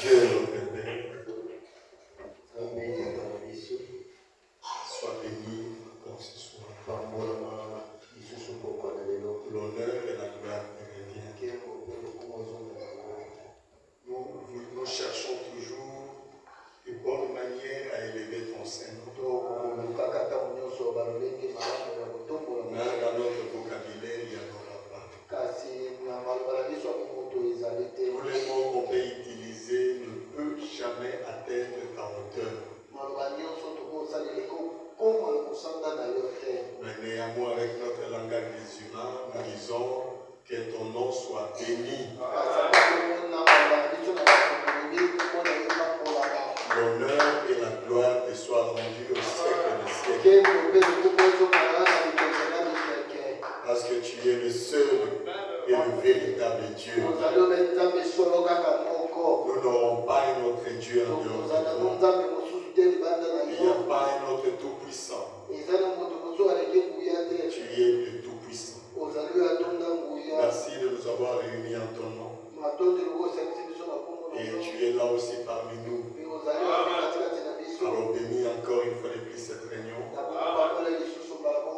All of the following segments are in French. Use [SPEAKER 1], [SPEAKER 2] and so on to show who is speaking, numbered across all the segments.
[SPEAKER 1] Dieu notre Père, soit béni comme ce soir. L'honneur et la gloire te reviennent. Nous cherchons toujours de bonnes manières à élever ton Saint-Nom. Mais dans notre vocabulaire, il y a nos papas. Tous les mots qu'on peut utiliser ne peuvent jamais atteindre ta hauteur. Mais néanmoins, avec notre langage des humains, nous disons que ton nom soit béni. L'honneur et la gloire te soient rendus au siècle des siècles. Parce que tu es le seul et le véritable Dieu. Nous n'aurons pas un autre Dieu en dehors de toi. Il n'y a pas un autre tout-puissant. Tu es le tout-puissant. Merci de nous avoir réunis en ton nom. Et tu es là aussi parmi nous. Alors bénis encore une fois de plus cette réunion.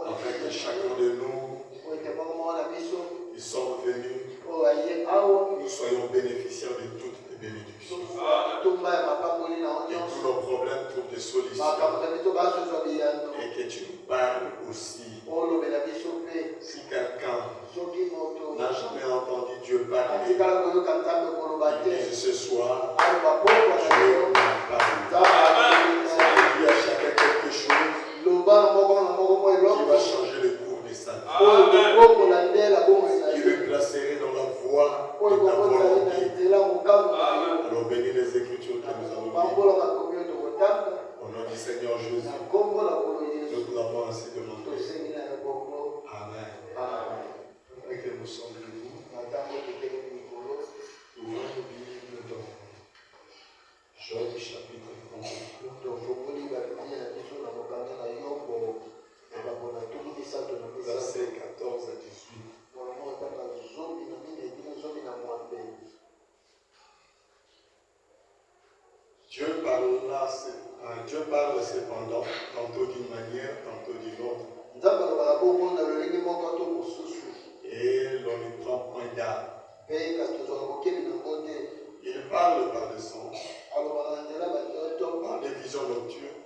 [SPEAKER 1] Afin que chacun de nous qui sommes venus, nous soyons bénéficiaires de toutes les bénédictions. Et tous nos problèmes trouvent des solutions. Et que tu nous parles aussi. Si quelqu'un n'a jamais entendu Dieu parler, il dit ce soir, Dieu m'a parlé. Si tu dis à chacun quelque chose qui va changer le cours de sa vie, qui le placerait dans la voie de ta volonté. Alors bénis les Écritures que nous avons lues. Au nom du Seigneur Jésus, nous l'avons ainsi demandé. Amen. Et que nous sommes debout. Ouvrons nos Bibles dans Job chapitre 38. Versets 14 à 18. Dieu parle cependant, tantôt d'une manière, tantôt d'une autre. Et l'on ne prend point garde. Il parle par le songe, par des visions nocturnes,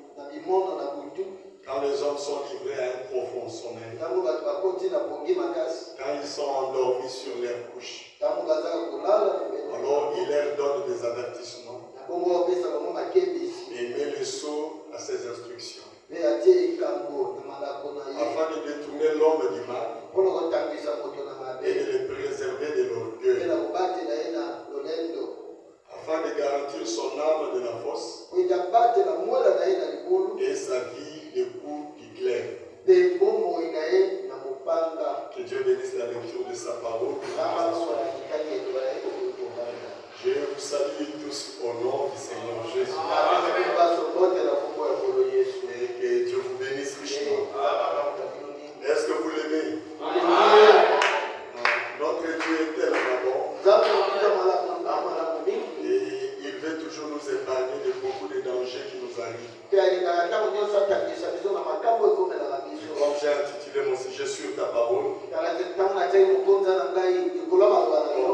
[SPEAKER 1] quand les hommes sont livrés à un profond sommeil, quand ils sont endormis sur leur couche. Alors il leur donne des avertissements et met le sceau à ses instructions, afin de détourner l'homme du mal et de le préserver de l'orgueil, afin de garantir son âme de la force et sa vie de coups du glaive. Que Dieu bénisse la lecture de sa parole. Je vous salue tous au nom du Seigneur Jésus. Et que Dieu vous bénisse richement. Est-ce que vous l'aimez? Notre Dieu est tellement bon. Et il veut toujours nous épargner de beaucoup de dangers qui nous arrivent. Comme j'ai intitulé mon sujet sur ta parole.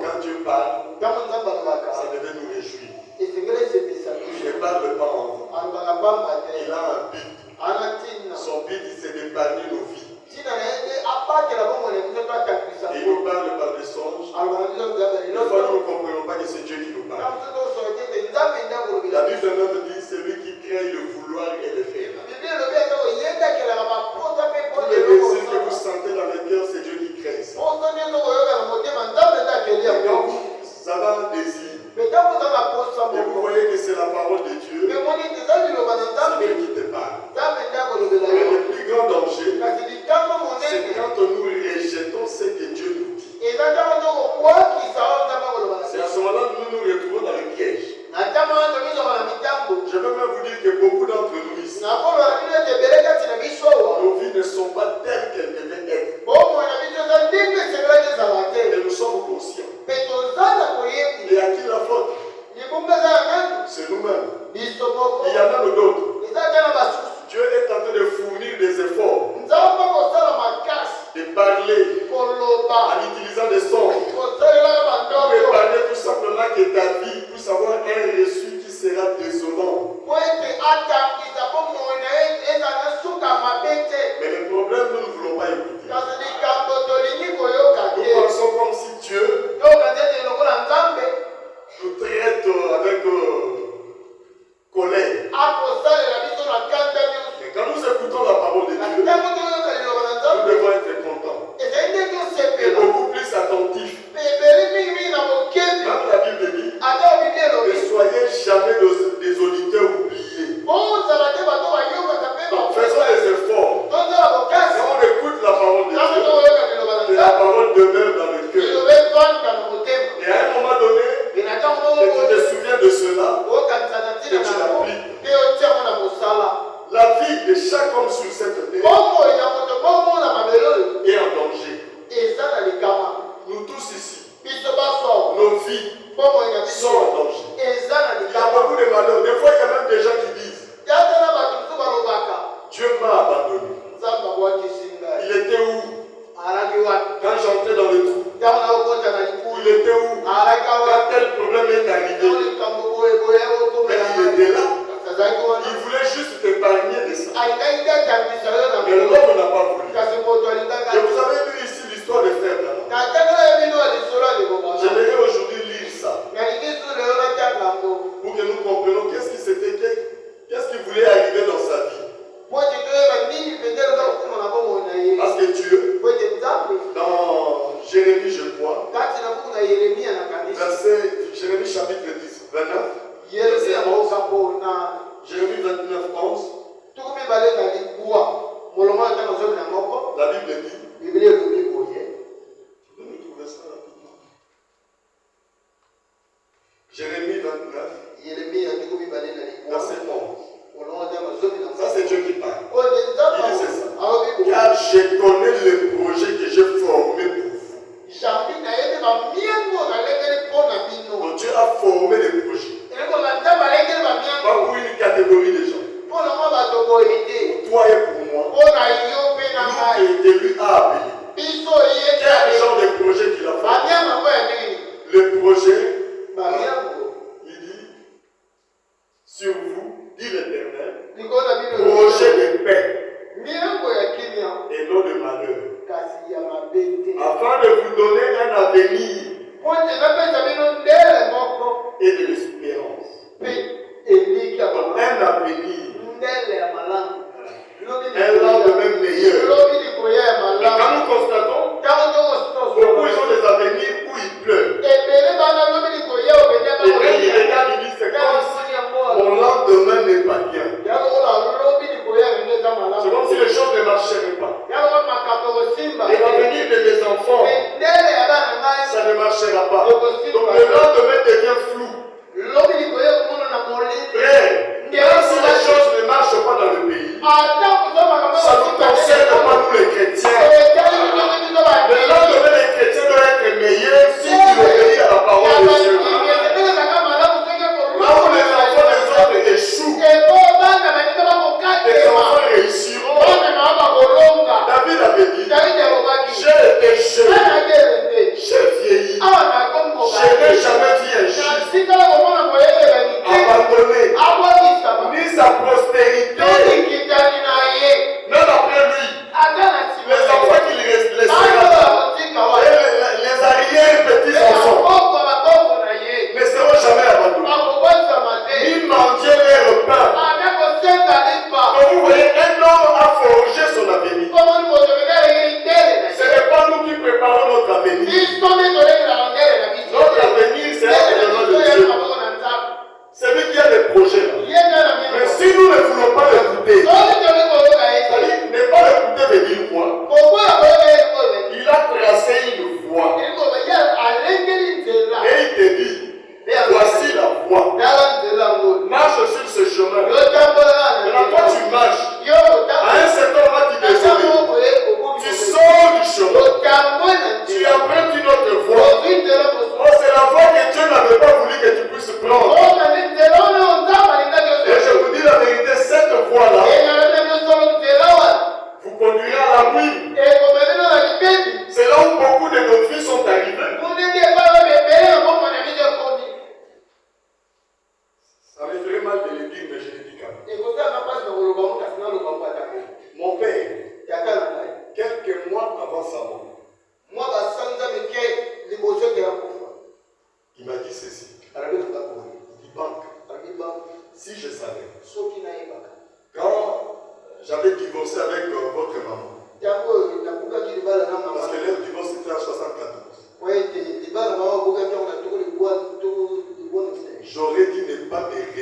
[SPEAKER 1] Quand Dieu parle, ça devait nous réjouir. Il ne parle pas en vain. Il a un but. Son but, c'est d'épargner nos vies. Et il nous parle par des songes. Des fois, nous ne comprenons pas que c'est Dieu qui nous parle. La Bible même dit, c'est lui qui crée le vouloir et le faire. Tous les désirs que vous sentez dans le cœur, c'est Dieu qui crée ça. Et quand vous avez un désir, et vous voyez que c'est la parole de Dieu, c'est Dieu qui te parle. Mais le plus grand danger, c'est quand nous rejetons ce que Dieu nous dit. C'est à ce moment-là que nous nous retrouvons dans le piège. Je peux même vous dire que beaucoup d'entre nous ici, nos vies ne sont pas telles qu'elles devaient être. Et nous sommes conscients. Et à qui la faute? puisse avoir un reçu qui sera désolant. Mais le problème, nous ne voulons pas écouter. Nous pensons comme si Dieu nous traite avec colère. Mais quand nous écoutons la parole de Dieu, nous devons être contents et beaucoup plus attentifs. Même la Bible dit, ne soyez jamais des auditeurs oubliés. Donc faisons des efforts. Quand on écoute la parole de Dieu, que la parole demeure dans le cœur. Et à un moment donné, que tu te souviens de cela, que tu l'appliques. La vie de chaque homme sur cette terre est en danger. Nous tous ici, nos vies sont en danger. Il y a beaucoup de malheurs. Des fois, il y a même des gens qui disent, Dieu m'a abandonné. Il était où? Quand j'entrais dans le trou, il était où? Quand tel problème est arrivé, mais il était là. Il voulait juste t'épargner de ça. Mais l'homme n'a pas voulu. Et vous avez vu ici l'histoire des frères d'Anna. J'aimerais aujourd'hui lire ça pour que nous comprenions qu'est-ce qui voulait arriver dans sa vie. Parce que Dieu, dans Jérémie, je crois, Jérémie chapitre 10, 29, Jérémie 29, 11, la Bible dit, je vais nous trouver ça rapidement. Jérémie 29, verset 11. Ça, c'est Dieu qui parle. Il dit c'est ça. Car je connais le projet que j'ai formé pour vous. Donc Dieu a formé les projets. Pas pour une catégorie de gens. Pour toi et pour moi. Nous que lui a appelé. Quel genre de projet qu'il a formé? Le projet, il dit, sur vous, dit l'Éternel, projet de paix et non de malheur, afin de vous donner un avenir et de l'espérance. Un avenir, un lendemain meilleur. Mais quand nous constatons, beaucoup ils ont des avenirs où il pleut. Et quand il regarde, il dit c'est comme si mon lendemain n'est pas bien. C'est comme si les choses ne marcheraient pas. Et l'avenir de mes enfants, ça ne marchera pas. Donc le lendemain devient flou.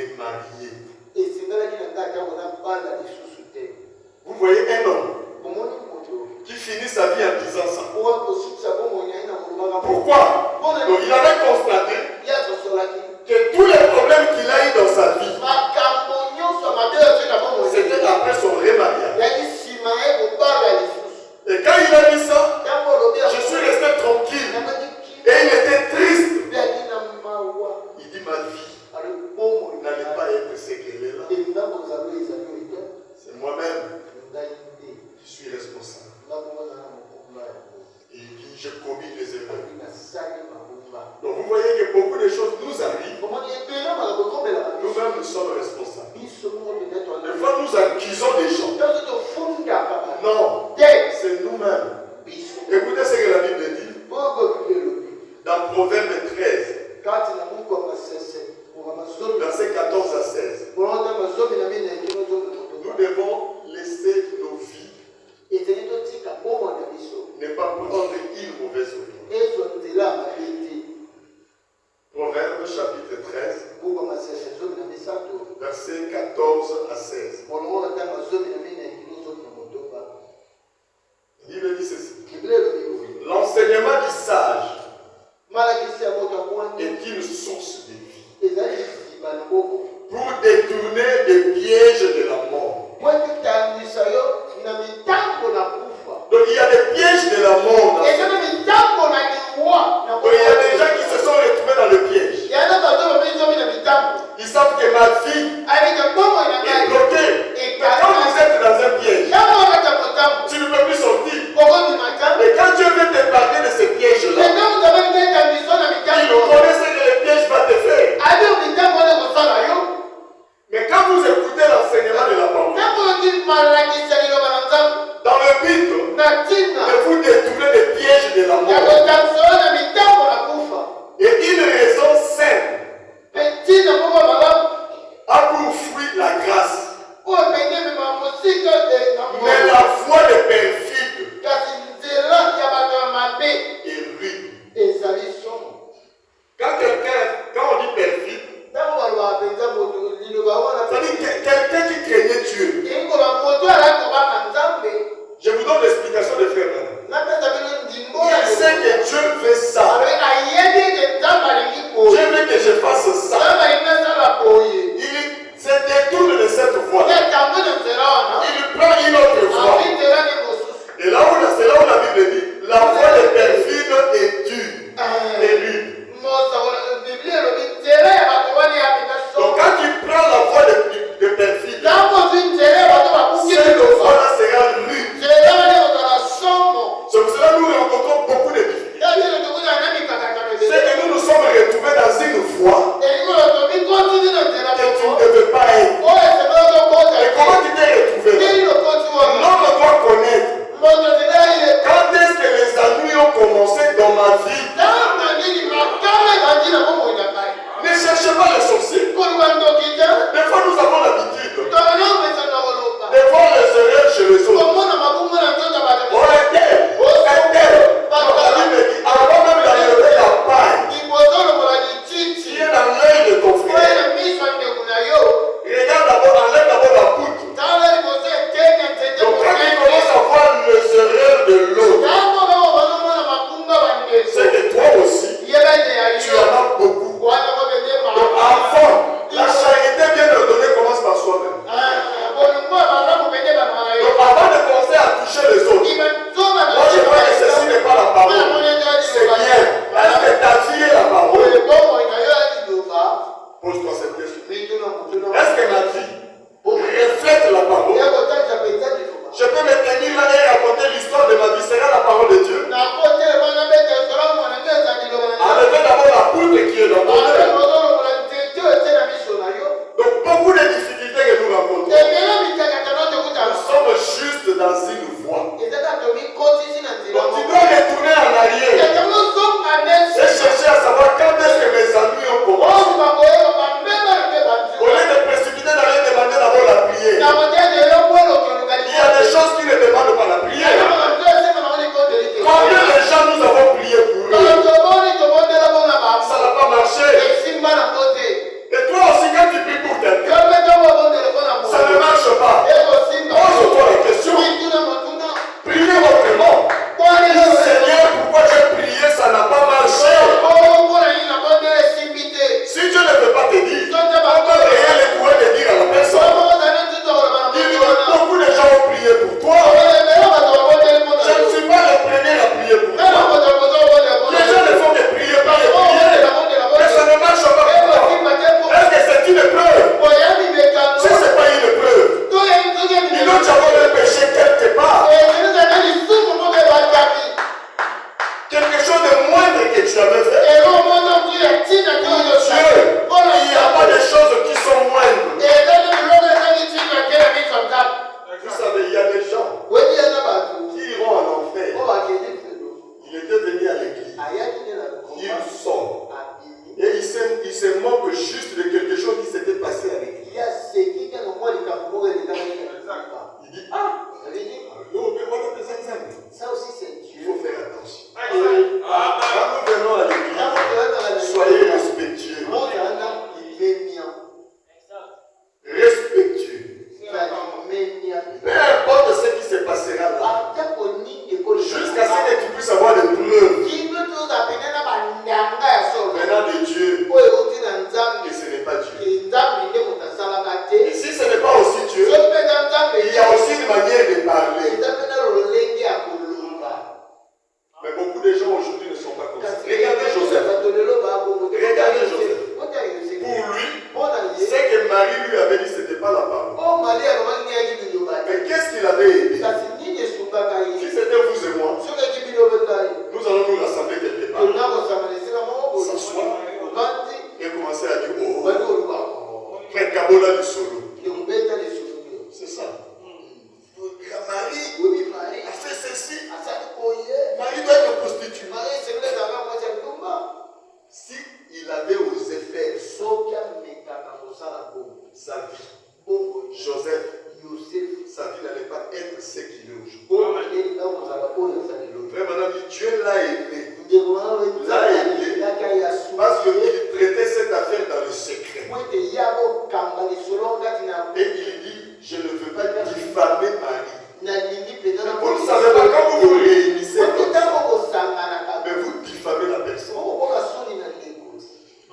[SPEAKER 1] remarier. Vous voyez un homme qui finit sa vie en disant ça. Pourquoi? Donc il avait constaté que tous les problèmes qu'il a eu dans sa vie, c'était après son remariage. Et quand il a dit ça, je suis resté tranquille. Et il était triste. Il dit ma vie n'allait pas être ce qu'elle est là. C'est moi-même qui suis responsable. Et il dit j'ai commis des erreurs. Donc vous voyez que beaucoup de choses nous arrivent. Nous-mêmes nous sommes responsables. Des fois nous accusons des gens. Non, c'est nous-mêmes. Écoutez ce que la Bible dit. Dans Proverbe 13, versets 14 à 16. Nous devons laisser nos vies ne pas prendre une mauvaise opinion. Proverbe chapitre 13, versets 14 à 16. Il dit ceci. L'enseignement du sage est une source de vie pour détourner les pièges de la mort. Donc il y a des pièges de la mort. Donc il y a des gens qui se sont retrouvés dans le piège. Ils savent que ma vie est bloquée. Mais quand vous êtes dans un piège, tu ne peux plus sortir. Et quand Dieu veut te parler de ces pièges-là, il connaît ce que le piège va te faire. Mais quand vous écoutez l'enseignement de la parole, dans le but de vous détourner des pièges de la mort, et une raison simple a pour fruit la grâce. Mais la foi des perfides est rude. Quand on dit perfide, c'est-à-dire quelqu'un qui craignait Dieu. Je vous donne l'explication de frère. Il sait que Dieu veut ça. Dieu veut que je fasse ça. Il se détourne de cette voie. Il prend une autre voie. Et là où la Bible dit, la voie des perfides est dure et rude. Donc quand tu prends la voie de perfide, cette voie-là sera rude. C'est pour cela que nous rencontrons beaucoup de difficultés. C'est que nous nous sommes retrouvés dans une voie que tu ne devais pas être. Et comment tu t'es retrouvé? L'homme doit connaître. Quand est-ce que les ennuis ont commencé dans ma vie? Ne cherchez pas les sorciers. Des fois nous avons l'habitude de voir les erreurs chez les autres. On est tel. La Bible dit, avant même d'enlever la paille qui est dans l'œil de ton frère, regarde d'abord, enlève d'abord la poutre. Donc quand tu commences à voir les erreurs de l'autre, c'est que toi aussi, tu en as beaucoup. Donc enfant, la charité bien ordonnée commence par soi-même. Donc avant de commencer à toucher les autres, moi je crois que ceci n'est pas la parole. C'est bien. Est-ce que ta vie est la parole? Pose-toi cette question. Est-ce que ma vie reflète la parole? Je peux me tenir là et raconter l'histoire de ma vie. Sera la parole de Dieu? Enlevez d'abord la poutre qui est dans ton œil. Donc beaucoup de difficultés que nous rencontrons. Nous sommes juste dans une voie. Donc tu dois retourner en arrière et chercher à savoir quand est-ce que mes amis ont commencé. Au lieu de précipiter d'aller demander d'abord la prière. Il y a des choses qui ne demandent pas la prière. Marie lui avait dit que ce n'était pas la parole. Mais qu'est-ce qu'il avait aidé? Si c'était vous et moi, nous allons nous rassembler quelque part, s'asseoir et commencer à dire oh, frère Kabola du solo. C'est ça. Marie a fait ceci. Marie doit être prostituée. Si il avait osé faire sa vie, Joseph, sa vie n'allait pas être ce qu'il est aujourd'hui. Frère, madame, Dieu l'a aidé. Parce qu'il traitait cette affaire dans le secret. Et il dit, je ne veux pas diffamer Marie. Vous ne savez pas, quand vous vous réunissez, mais vous diffamez la personne.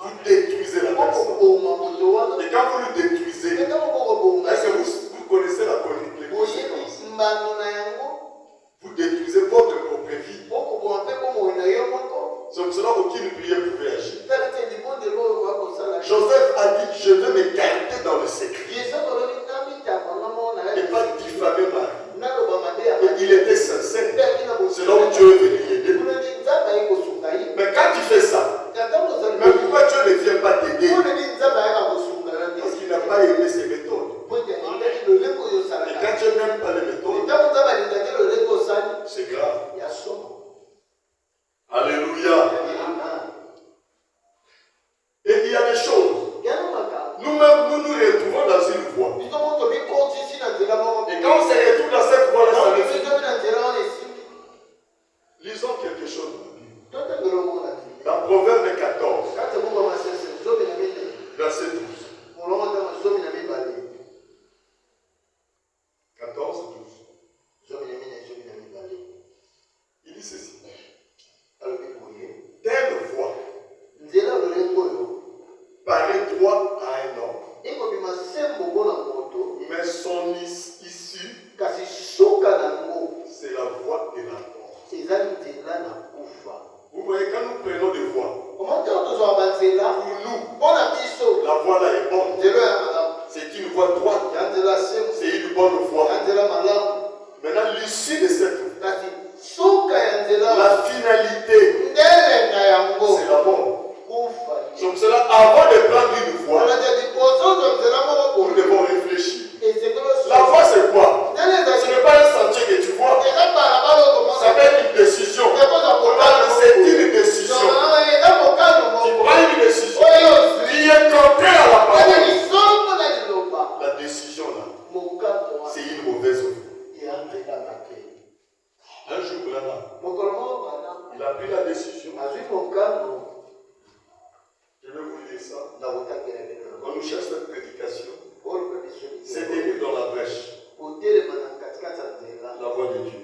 [SPEAKER 1] Vous détruisez la personne. Et quand vous le détruisez, est-ce que vous connaissez la conséquence? Vous détruisez votre propre vie. C'est pour cela qu'aucune prière pouvait agir. Joseph a dit, je veux m'écarter dans le secret. Et pas diffamer Marie. Et il était sincère. C'est là où Dieu est venu l'aider. Mais quand tu fais ça, mais pourquoi Dieu ne vient pas t'aider? Parce qu'il n'a pas aimé ses méthodes. Et quand Dieu n'aime pas les méthodes, c'est grave. Alléluia. Et il y a des choses. Nous-mêmes, nous nous retrouvons dans une voie. Et quand on se retrouve dans cette voie-là, lisons quelque chose dans Proverbe 14, verset 12. 14, 12. Il dit ceci. Telle voie paraît droite à un homme, mais son issue, c'est la voie de la mort. Vous voyez, quand nous prenons des voies, pour nous, la voie là est bonne. C'est une voie droite. C'est une bonne voie. Maintenant, l'issue de cette voie, la finalité, c'est la mort. C'est pour cela, avant de prendre une voie, nous devons réfléchir. La voie, c'est quoi? Ce n'est pas un sentier que tu vois. Ça peut être une décision. C'est une décision. Tu prends une décision qui est contraire à la parole. La décision là, c'est une mauvaise voie. Un jour, Branham, il a pris la décision. Je vais vous dire ça. Quand nous cherchons cette prédication, c'est tenu dans la brèche. La voix de Dieu.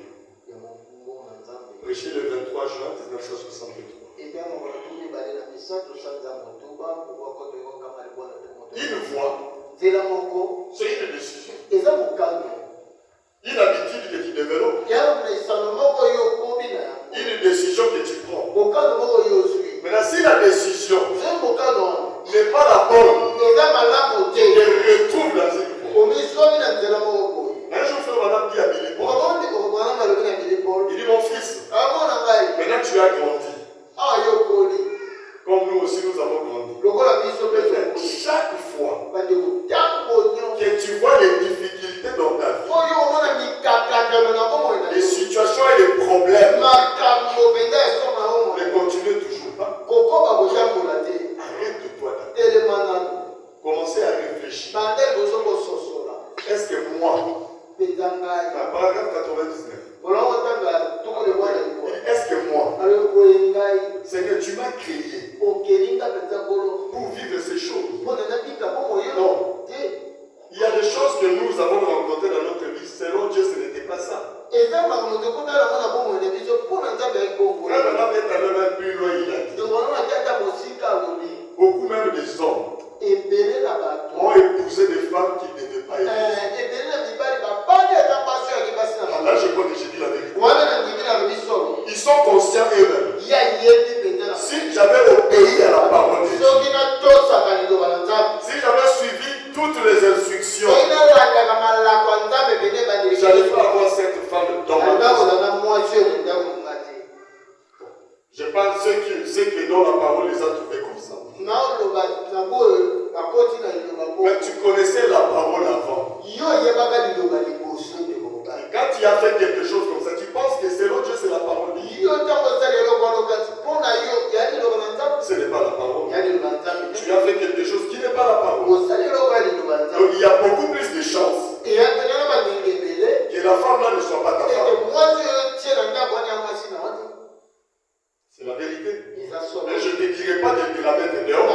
[SPEAKER 1] Prêché le 23 juin 1963. Une voix, c'est une décision. Une habitude que tu développes. Une décision que tu prends. Maintenant, si la décision n'est pas la bonne, tu te retrouves dans une voie. Un jour, frère madame dit à Billy Paul, il dit mon fils, maintenant tu as grandi. Comme nous aussi nous avons grandi. Chaque fois que tu vois les difficultés dans ta vie, les situations et les problèmes, ne continuez toujours pas. Arrête-toi d'attendre. Commencez à réfléchir. Est-ce que moi, dans paragraphe 99, est-ce que moi, Seigneur, tu m'as créé pour vivre ces choses? Non. Il y a des choses que nous avons rencontrées dans notre vie. Selon Dieu, ce n'était pas ça. Frère Madame est allé même plus loin, il a dit. Beaucoup même des hommes ont épousé des femmes qui ne devaient pas épouser. Là, je crois que j'ai dit la vérité. Ils sont conscients eux-mêmes. Si j'avais obéi à la parole de Dieu, Mais tu connaissais la parole avant. Quand tu as fait quelque chose comme ça, tu penses que selon Dieu c'est la parole. Ce n'est pas la parole. Tu as fait quelque chose qui n'est pas la parole. Donc il y a beaucoup plus de chances que la femme là ne soit pas ta femme. C'est la vérité. Mais je ne te dirai pas de la mettre dehors.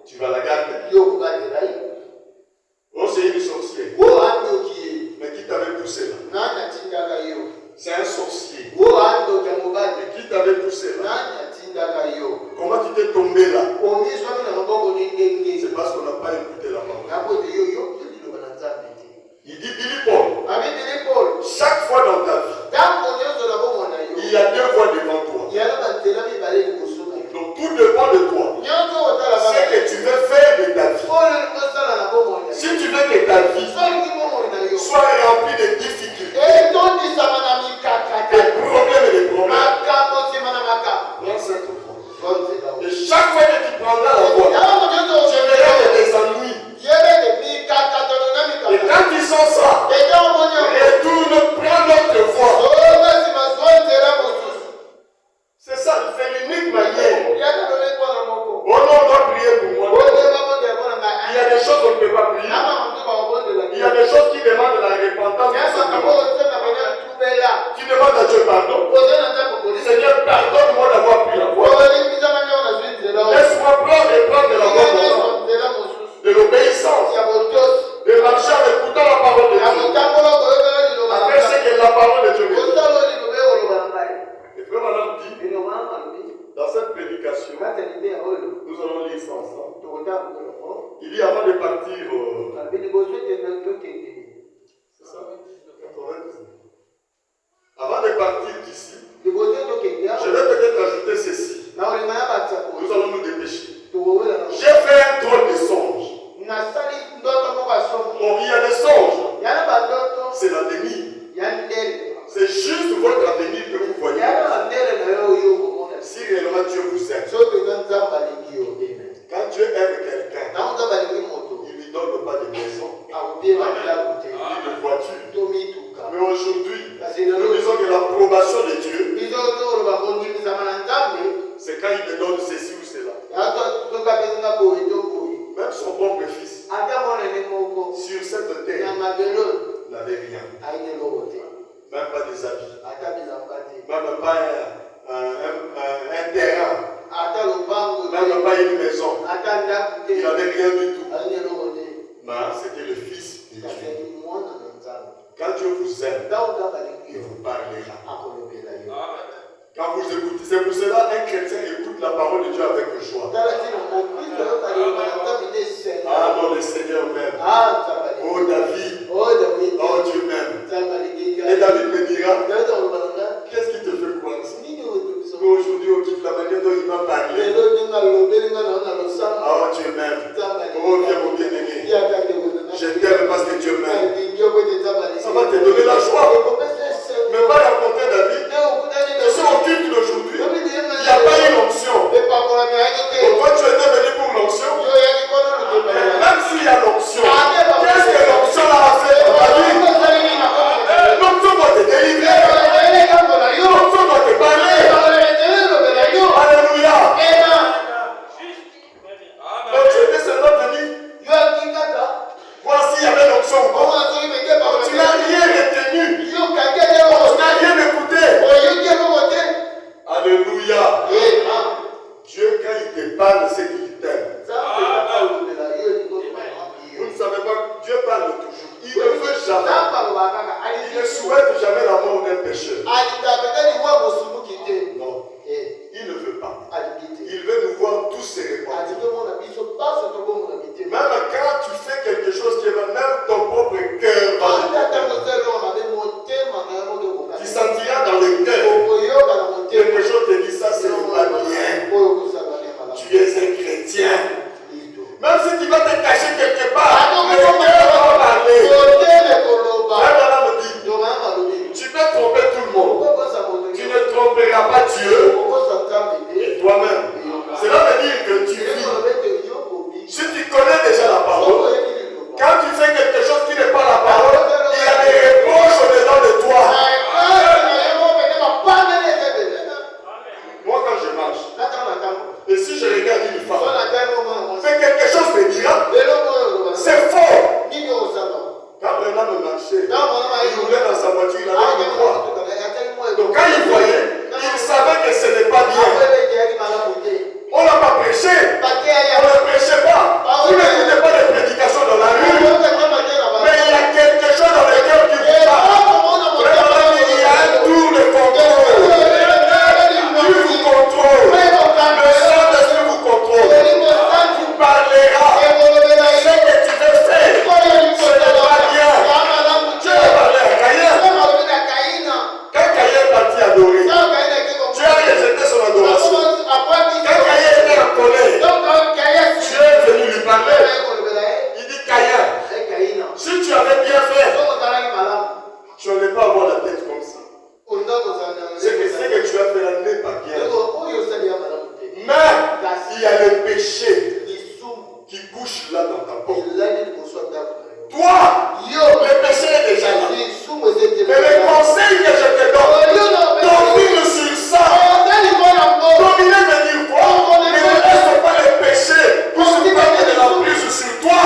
[SPEAKER 1] Tu vas la garder. Oh, c'est une sorcière. Mais qui t'avait poussé là? C'est un sorcier. Mais qui t'avait poussé là? Comment tu t'es tombé là? C'est parce qu'on n'a pas écouté la parole. Il dit Billy Paul. Chaque fois dans ta vie, il y a deux voies devant toi. Donc tout dépend de toi. C'est que tu veux faire de ta vie. Si tu veux que ta vie soit remplie de difficultés, des problèmes et des problèmes, prends cette voie. Et chaque fois que tu prendras la voie, tu verras des ennuis. Et quand tu sens ça, retourne, prends notre voie. C'est ça, c'est l'unique manière. Oh non, on doit prier pour moi. Il y a des choses qu'on ne peut pas prier. Il y a des choses qui demandent la repentance. Tu demandes à Dieu pardon. Seigneur, pardonne-moi d'avoir pris la voie. Laisse-moi prendre et prendre de la voie de l'obéissance. De marcher en écoutant la parole de Dieu. Après ce que la parole de Dieu me dit. Et frère Madame dit, dans cette prédication, nous allons lire ça ensemble. Il dit avant de partir, c'est ça, 92. Avant de partir d'ici, je vais peut-être ajouter ceci. Nous allons nous dépêcher. J'ai fait un drôle de songe. Bon, il y a des songes. C'est l'avenir. C'est juste votre avenir que vous voyez. Si réellement Dieu vous aime. Quand Dieu aime quelqu'un, il lui donne pas de maison, ni de voiture. Mais aujourd'hui, nous disons que l'approbation de Dieu, c'est quand il te donne ceci ou cela. Même son propre fils, sur cette terre, n'avait rien. Même pas des habits. Même pas un terrain. Même pas une maison. Il n'avait rien du tout. Mais c'était le fils de Dieu. Quand Dieu vous aime, il vous parlera. Quand vous écoutez, c'est pour cela qu'un chrétien écoute la parole de Dieu avec joie. Ah non, le Seigneur m'aime. Oh David, oh Dieu m'aime. Et David me dira, qu'est-ce qui te fait croire ça? Aujourd'hui, on quitte la manière dont il m'a parlé. Oh Dieu m'aime. Oh viens mon bien-aimé. Je t'aime parce que Dieu m'aime. Ça va te donner la joie. Mais pas raconter David. Et sur le culte d'aujourd'hui, il n'y a pas eu l'onction. Donc toi tu étais venu pour l'onction. Même s'il y a l'onction, qu'est-ce que l'onction a fait dans ta vie? L'onction doit te délivrer. L'onction doit te parler. Alléluia. Donc tu étais seulement venu. Voici, il y avait l'onction. Tu n'as rien retenu. Tu n'as rien écouté. Alléluia. Dieu, quand il te parle, c'est qu'il t'aime. Vous ne savez pas, Dieu parle toujours. Il ne veut jamais. Il ne souhaite jamais la mort d'un pécheur. Non. Il ne veut pas. Il veut nous voir tous se repentir. Même quand tu fais quelque chose qui va, même ton propre cœur va. Tu sentiras dans le cœur. Quelque chose te dit ça, c'est pas bien. Tu es un chrétien. Même si tu vas te cacher quelque part, le cœur va parler. Tu peux tromper tout le monde. Tu ne tromperas pas Dieu et toi-même. Cela veut dire que tu vis. Si tu connais déjà dans ta porte. Toi, le péché est déjà là. Mais le conseil que je te donne, domine sur ça. Dominer veut dire quoi? Ne laisse pas le péché pour se mettre de la prise sur toi.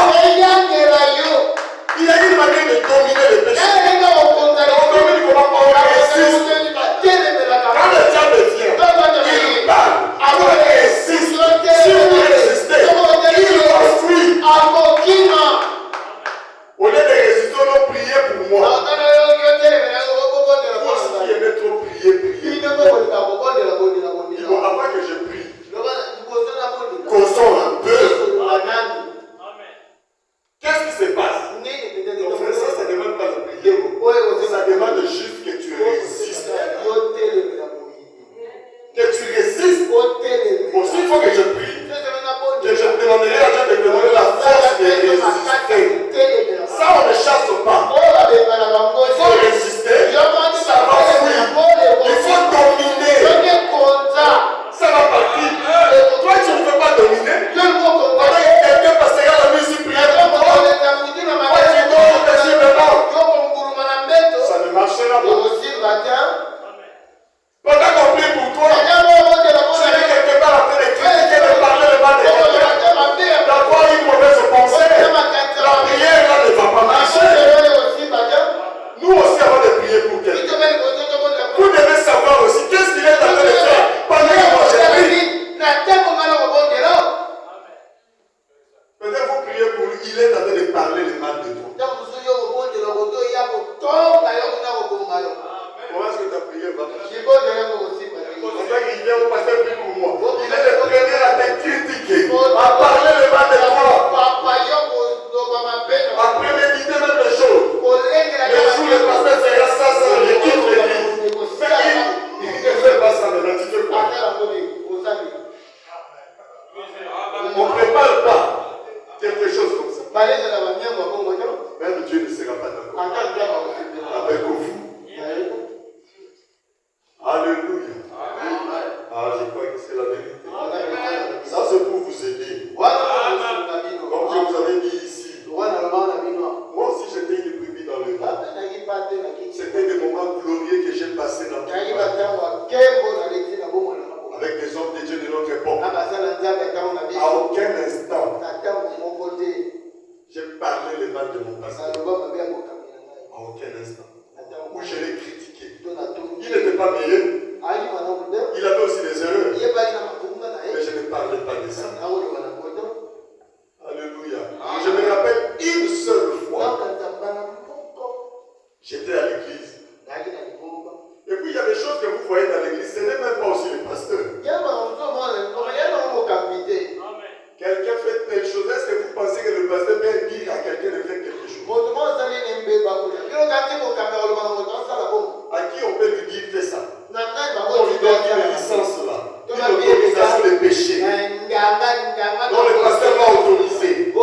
[SPEAKER 1] Il y a une manière de dominer le péché. On domine comment on résiste. Quand le diable vient, il parle, on résiste. Si vous résistez, il va fuir. Au lieu de résister, on a prié pour moi. Moi aussi qui aimais trop prier. Bon, avant que je prie, console un peu. Qu'est-ce qui se passe? Donc, frère, ça ne demande pas de prier. Ça demande juste que tu résistes. Que tu résistes. Aussi, il faut que je prie. Que je demanderai à Dieu de me donner la force de résister. Ça, on ne chasse pas. Il faut résister. Ça va fuir. Il faut dominer. Ça va partir. Toi, tu ne peux pas dominer. Quelqu'un passera la nuit ici prier pour toi. Toi, tu dors paisiblement. Ça ne marchera pas. Pendant qu'on prie pour toi, tu es quelque part en train de critiquer, de parler le mal de quelqu'un, d'avoir une mauvaise pensée. La prière là ne va pas marcher. Nous aussi avons de prier pour quelqu'un. Vous devez savoir aussi qu'est-ce qu'il est en train de faire pendant que moi je prie. Peut-être vous priez pour lui, il est en train de parler le mal de toi. Comment est-ce que ta prière va marcher? Pendant qu'il vient au pasteur prie pour moi, il est le premier à te critiquer, à parler le mal de toi, à préméditer même les choses. Le jour le pasteur fera ça, il quitte l'église. Mais il ne fait pas ça maintenant, tu fais quoi? On ne prépare pas quelque chose comme ça. Même Dieu ne sera pas d'accord avec vous. Alléluia. Ah, je crois que c'est la vérité. Ça, c'est pour vous aider. Comme je vous avais dit ici. Moi aussi, j'étais une brebis dans le monde. C'était des moments glorieux que j'ai passés dans le monde. Avec des hommes de Dieu de notre époque. À aucun instant, j'ai parlé le mal de mon pasteur. À aucun instant. Où je l'ai critiqué. Il n'était pas meilleur. Il avait aussi des erreurs. Mais je ne parlais pas de ça. Alléluia. Je me rappelle une seule fois. J'étais à l'église. Et puis il y a des choses que vous voyez dans l'église. Ce n'est même pas aussi le pasteur. Quelqu'un fait telle chose. Est-ce que vous pensez que le pasteur peut dire à quelqu'un de faire quelque chose? À qui on peut lui dire fais ça? On lui donne une licence là. Une autorisation de péché. Donc le pasteur va autoriser. On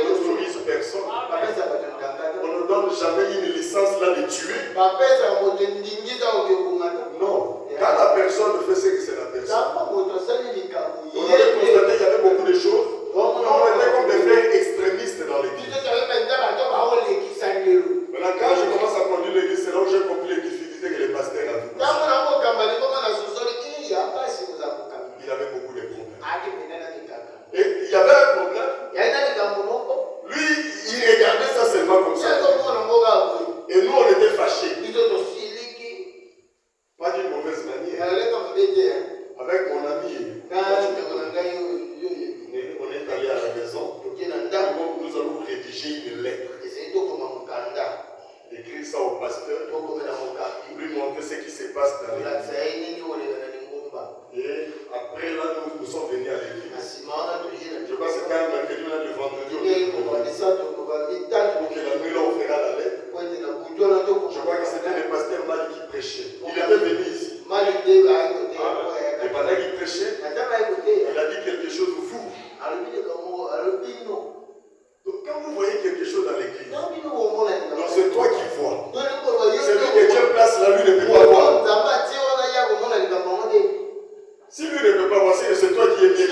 [SPEAKER 1] n'autorise personne. On ne donne jamais une licence là de tuer. Non. Quand la personne fait ce que c'est la personne. On avait constaté qu'il y avait beaucoup de choses. On était comme des frères extrémistes dans l'église. Maintenant, quand je commence à conduire l'église, c'est là où j'ai compris les difficultés que les pasteurs avaient. Il avait beaucoup de problèmes. Et il y avait un problème. Lui, il regardait ça seulement comme ça. Et nous, on était fâchés. Pas d'une mauvaise manière. Avec mon ami. On est allé à la maison. Nous allons rédiger une lettre. Écrire ça au pasteur. Lui montrer ce qui se passe dans l'église. Et après là, nous sommes venus à l'église. Je pense que c'était un mercredi, le vendredi, pour que la nuit là on fera la lettre. Je crois que c'était le pasteur Mali qui prêchait. Il était venu ici. Et pendant qu'il prêchait, il a dit quelque chose de fou. Donc quand vous voyez quelque chose dans l'église, donc c'est toi qui vois. Celui que Dieu place là, lui ne peut pas voir. Si lui ne peut pas voir, c'est toi qui es bien.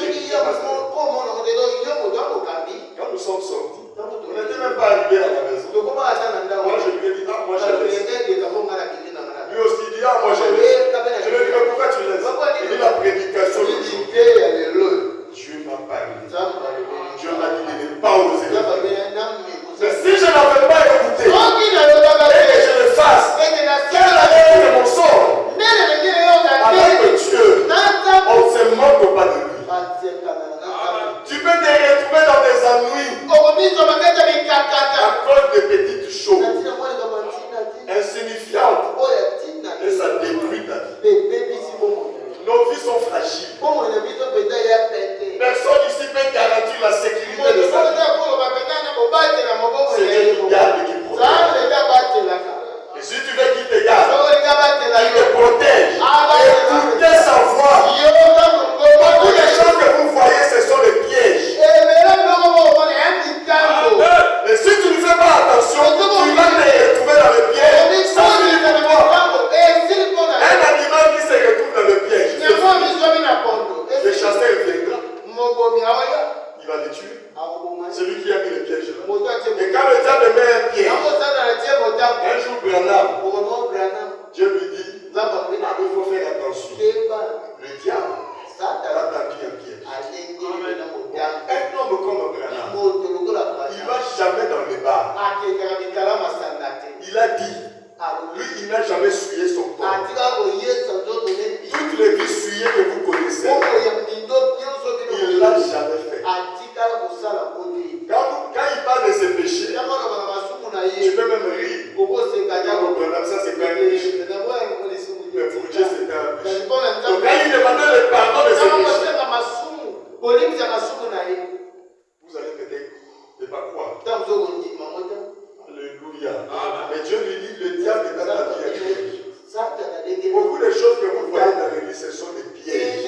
[SPEAKER 1] les tuer. Celui qui a mis le piège là. Et quand le diable met un piège, un jour Branham, Dieu lui dit, il faut faire attention. Le diable va t'enduire un piège. Un homme comme Branham, il ne va jamais dans les bars. Il a dit, lui, il n'a jamais souillé son corps. Toutes les vies souillées que vous connaissez, il ne l'a jamais fait. Quand il parle de ses péchés, tu peux même rire. Ça, c'est pas un péché. Mais pour Dieu, c'est un péché. Donc, quand il demandait le pardon de ses péchés, vous allez peut-être ne pas croire. Alléluia. Mais Dieu lui dit, le diable est dans ta vie. Beaucoup de choses que vous voyez dans l'église, ce sont des pièges.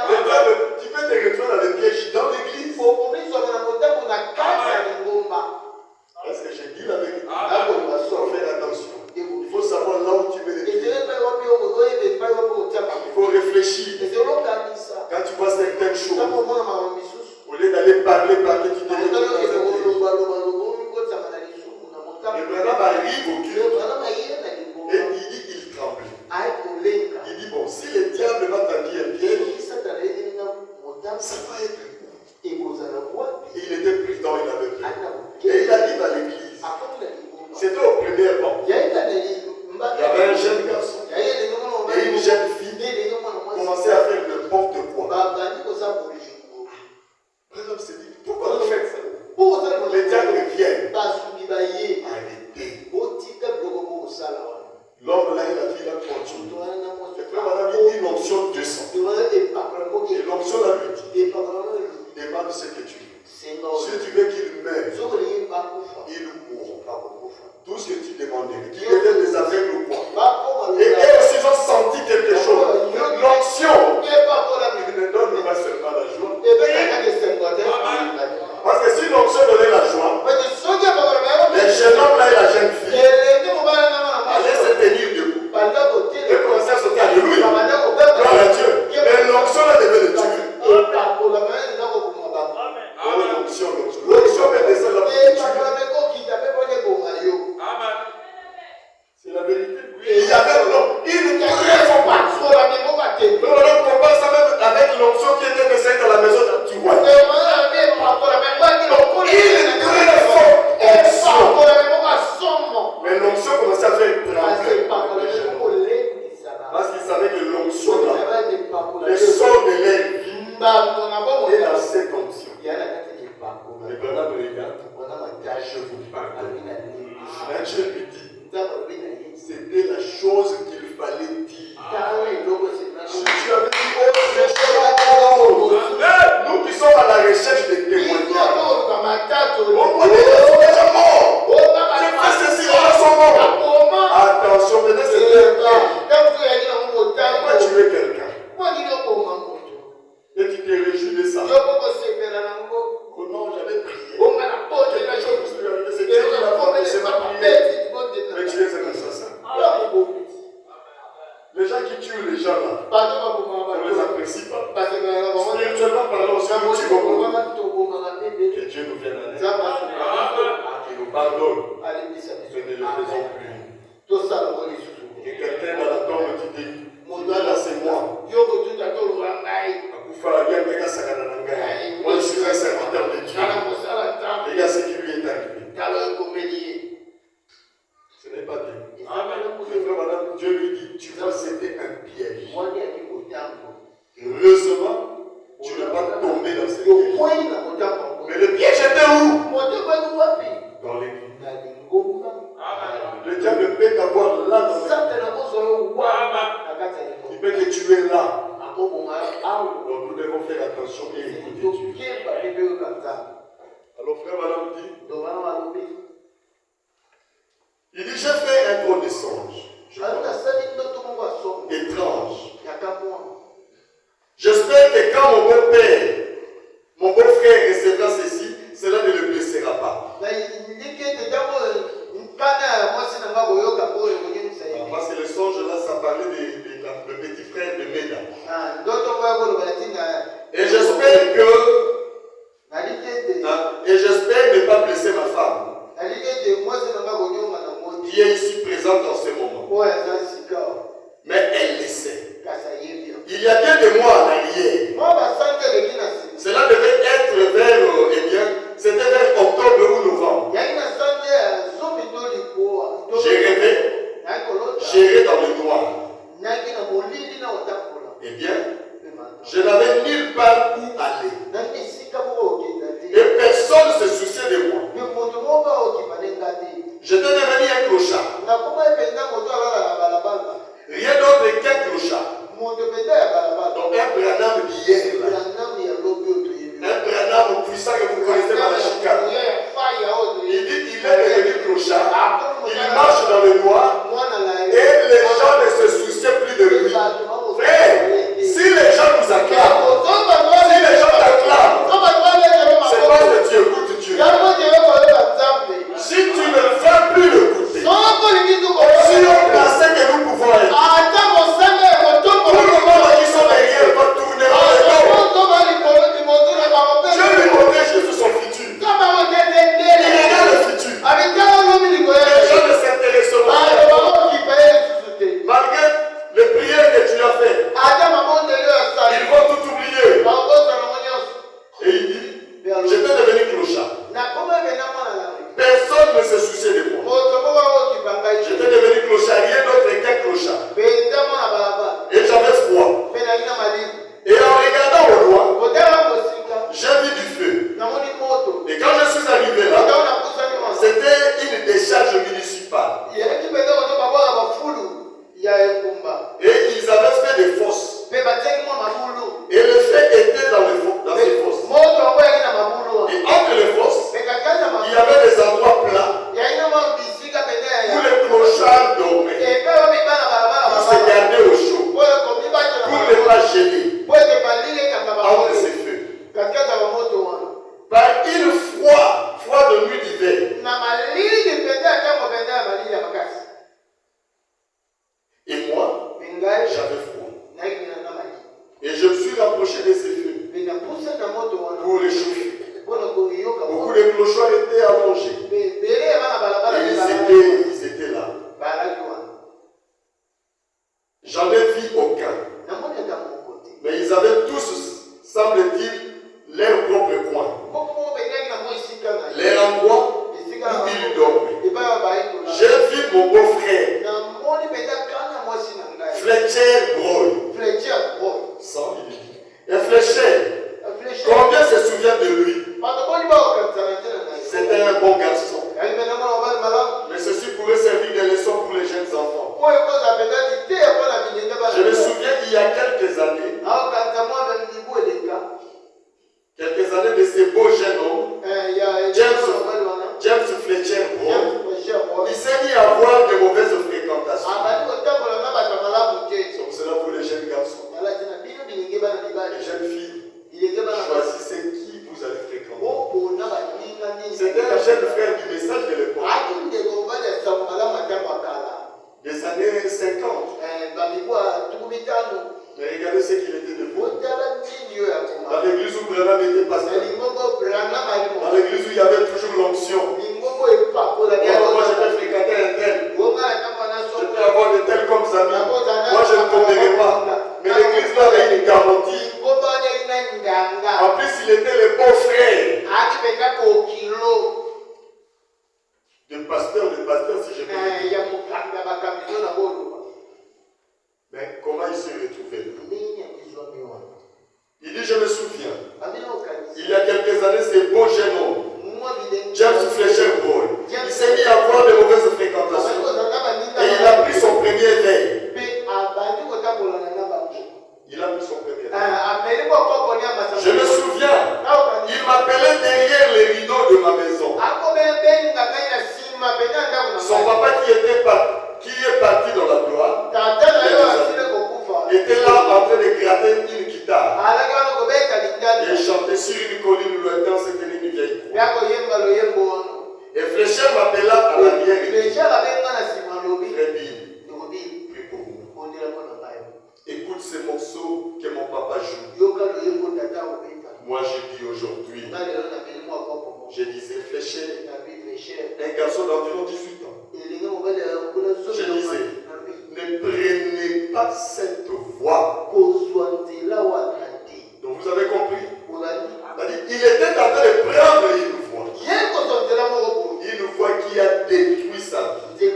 [SPEAKER 1] Le diable, tu peux te retrouver dans les pièges dans l'église. Parce que j'ai dit la vérité. Il faut faire attention. Il faut savoir là où tu mets les pieds. Il faut réfléchir. Quand tu vois certaines choses, au lieu d'aller parler, tu te retrouves dans un piège. Et Branham arrive au culte et il dit qu'il tremble. Il dit bon, si le diable va t'enduire un piège, ça va être où? Et il était prudent, il avait pris. Et il arrive à l'église. C'était au premier banc. Il y avait un jeune garçon et une jeune fille qui commençaient à faire n'importe quoi. Branham s'est dit, pourquoi vous faites ça? Les diables viennent. Arrêtez. L'homme là et la fille là continuent. Et Branham dit l'onction descend. Et l'onction là lui dit, demande ce que tu veux. Si tu veux qu'il meure, il mourra. Tout ce que tu demanderais, qu'il devienne des aveugles ou quoi. Et eux aussi ont senti quelque chose. L'onction ne donne pas seulement la joie. Parce que si l'onction donnait la joie, les jeunes hommes là et la jeune fille allaient se tenir debout et commencer à sauter. Alléluia. Gloire à Dieu. Mais l'onction là devait le tuer. L'onction est descendue là pour le tuer. C'est la vérité. Il y avait non, il ne pouvait pas. On compare ça même avec l'onction qui était descendue dans la maison du roi. Il ne prenait pas. Mais l'onction commençait à faire trembler. Parce qu'il savait que l'onction là, le sort de l'air est dans cette onction. Mais Branham regarde, je vous pardonne. Mais Dieu lui dit, c'était la chose qu'il fallait dire. Si tu avais dit autre chose, nous qui sommes à la recherche de témoignages, on peut dire qu'ils sont déjà morts. Tu fais ceci, ils sont morts. Attention, peut-être c'était un piège. Pourquoi tu veux quelqu'un? Et tu te réjouis de ça. Oh non, j'avais prié. Quelque chose qui lui arrivait, c'est Dieu qui l'a fait, c'est ma prière. Mais tu es un assassin. Les gens qui tuent les gens là, on ne les apprécie pas. Spirituellement parlant, aussi, nous tuons. Que Dieu nous vienne en aide. Qu'il nous pardonne. Que ne le faisons plus. Que quelqu'un dans la tombe te dit, là c'est moi. Moi je suis un serviteur de Dieu. Regarde ce qui lui est arrivé. Ce n'est pas bien. Le frère, madame, Dieu lui dit, tu vois, c'était un piège. Heureusement, tu n'es pas tombé dans ce piège. Mais le piège était où? Dans l'église. Le diable peut t'avoir là dans l'église. Il peut que tu es là. Donc nous devons faire attention et écouter Dieu. Alors frère, madame dit, il dit, j'ai fait un drôle de songe. Étrange. J'espère que quand mon beau-père, mon beau-frère recevra ceci, cela ne le blessera pas. Parce que le songe là, ça parlait de le petit frère de Méda. Et j'espère que clochard. Personne ne se souciait de moi. J'étais devenu clochard, rien d'autre qu'un clochard. Et j'avais froid. Et en regardant au loin, j'ai vu du feu. Et quand je suis arrivé là, c'était une décharge municipale. Et ils avaient fait des fosses. Et le feu était dans ces fosses. Et entre les fosses, il y avait des endroits plats où les clochards dormaient pour se garder au chaud, pour ne pas gêner entre ces feux. Par une froid de nuit d'hiver. Et moi, j'avais froid. Et je me suis rapproché de ces feux pour réchauffer. Beaucoup de clochards étaient allongés. Et ils étaient là. J'en ai vu aucun. Mais ils avaient tous, semble-t-il, leur propre coin. Leur endroit où ils dormaient. J'ai vu mon beau-frère, Fletcher Broy. Sans lui. Et Fletcher, combien se souvient de lui? C'était un bon garçon. Mais ceci pourrait servir de leçon pour les jeunes enfants. Je me souviens il y a quelques années de ces beaux jeunes hommes, James Fletcher Brown, il s'est mis à avoir de mauvaises fréquentations. Donc cela pour les jeunes garçons. Les jeunes filles, choisissez qui vous allez fréquenter. C'était un jeune frère du message de l'époque. Des années 50. Mais regardez ce qu'il était devenu. Dans l'église où Branham était pasteur. Dans l'église où il y avait toujours l'onction. Moi je vais fréquenter un tel. Je peux avoir de tels comme amis. Moi je ne tomberai pas. Mais l'église là avait une garantie. En plus il était le beau-frère de pasteur si je peux dire. Mais comment il s'est retrouvé là? Il dit, je me souviens, il y a quelques années, ce beau jeune homme, James Fletcher Brown, il s'est mis à avoir de mauvaises fréquentations. Et il a pris son premier verre. Il a pris son premier verre. Je me souviens, il m'appelait derrière les rideaux de ma maison. Son papa qui est parti dans la gloire était là en train de gratter une guitare et chanter sur une colline lointaine, c'était une vieille croix. Et Fletcher m'appela à l'arrière et dit, Frère Bill, prie pour moi. Écoute ces morceaux que mon papa joue. Moi je dis aujourd'hui, je disais Fletcher, un garçon d'environ 18 ans. Je disais, ne prenez pas cette voie. Donc vous avez compris. Il était en train de prendre une voie. Une voie qui a détruit sa vie.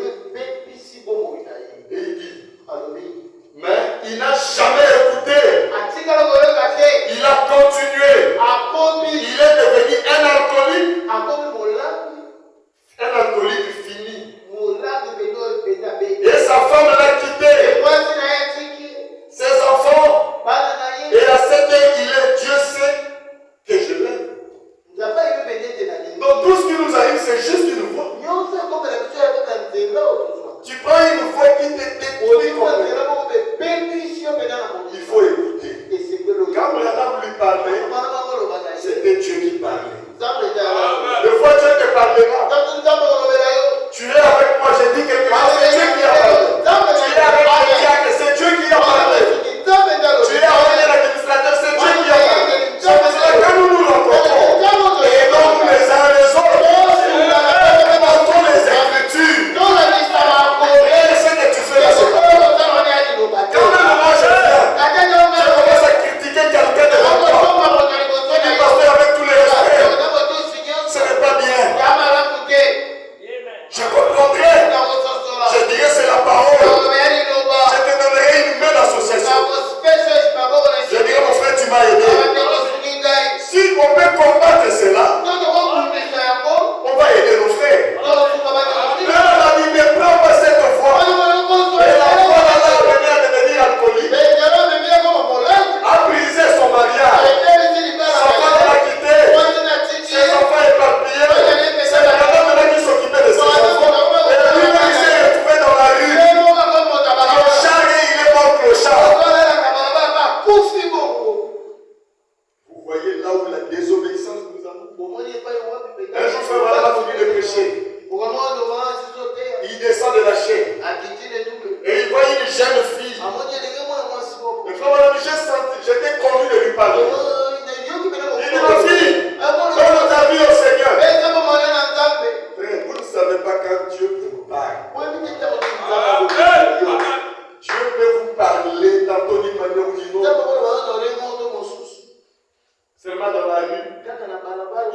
[SPEAKER 1] Et il dit, mais il n'a jamais écouté. Il a continué. Il est devenu un alcoolique fini. Et sa femme l'a quitté. Ses enfants. Et à cette heure, Dieu sait que je l'aime. Donc tout ce qui nous arrive, c'est juste une voie. Tu prends une voie qui te détruit complètement. Il faut écouter. Quand Branham lui parlait, c'était Dieu qui parlait. Des fois Dieu te parlera. Tu es avec moi, j'ai dit quelque chose, c'est Dieu qui a parlé. Tu es avec moi, c'est Dieu qui a parlé. Tu es avec l'administrateur, c'est Dieu qui a parlé. C'est pour cela que nous nous rencontrons. Et donc les uns les autres, dans toutes les écritures. Et ce que tu fais là, c'est pas. Quand même moi je viens, je commence à critiquer quelqu'un devant toi. Il est pasteur avec tous les respects.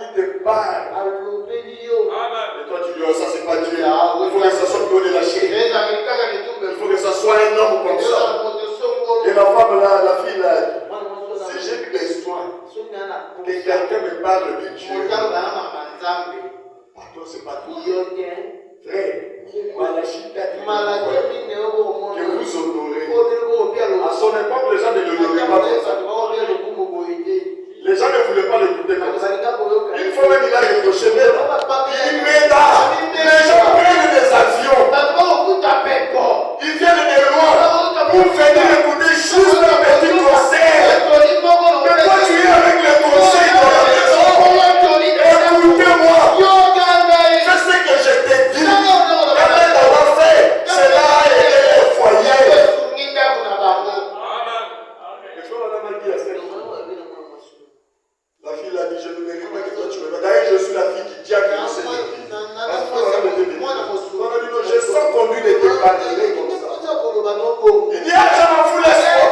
[SPEAKER 1] qui te parle. Et toi, tu dis, oh, ça, c'est pas Dieu. Il faut que ça soit Dieu de la chair. Il faut que ça soit un homme comme ça. Et la femme, là, la fille, là, si j'ai besoin que quelqu'un me parle de Dieu, toi, c'est pas toi. Frère, que vous honorez. À son époque, les gens ne l'honoraient pas comme ça. Les gens ne voulaient pas l'écouter comme ça. Une fois même, il a reproché, il m'aida. Les gens prennent des avions. Ils viennent de loin pour venir écouter juste un petit conseil. Mais toi, tu es avec les conseils dans la maison. Écoutez-moi. Fais ce que je t'ai dit. Après d'avoir fait cela et le foyer. Il faut madame a dit à cette fille. La fille a dit, je ne mérite pas que toi tu me. D'ailleurs, je suis la fille qui dit à qui c'est dit. Je sens qu'on lui ne te parler comme ça. Il dit, ah, je m'en fous, laisse-moi.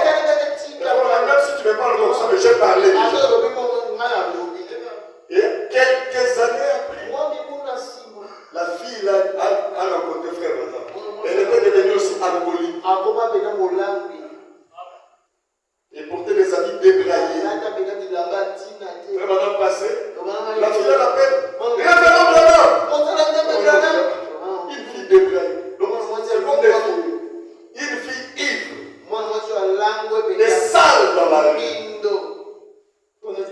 [SPEAKER 1] Même si tu me parles comme ça, mais j'ai parlé déjà. Et quelques années après, la fille là, a rencontré frère Branham. Elle était devenue aussi alcoolique. Et portait des habits débraillés. Frère Branham passait. La fille l'appelle. Révérend Branham. Une fille débraillée. Donc c'est comme des filles. Une fille ivre. Des salles dans la rue. On a dit,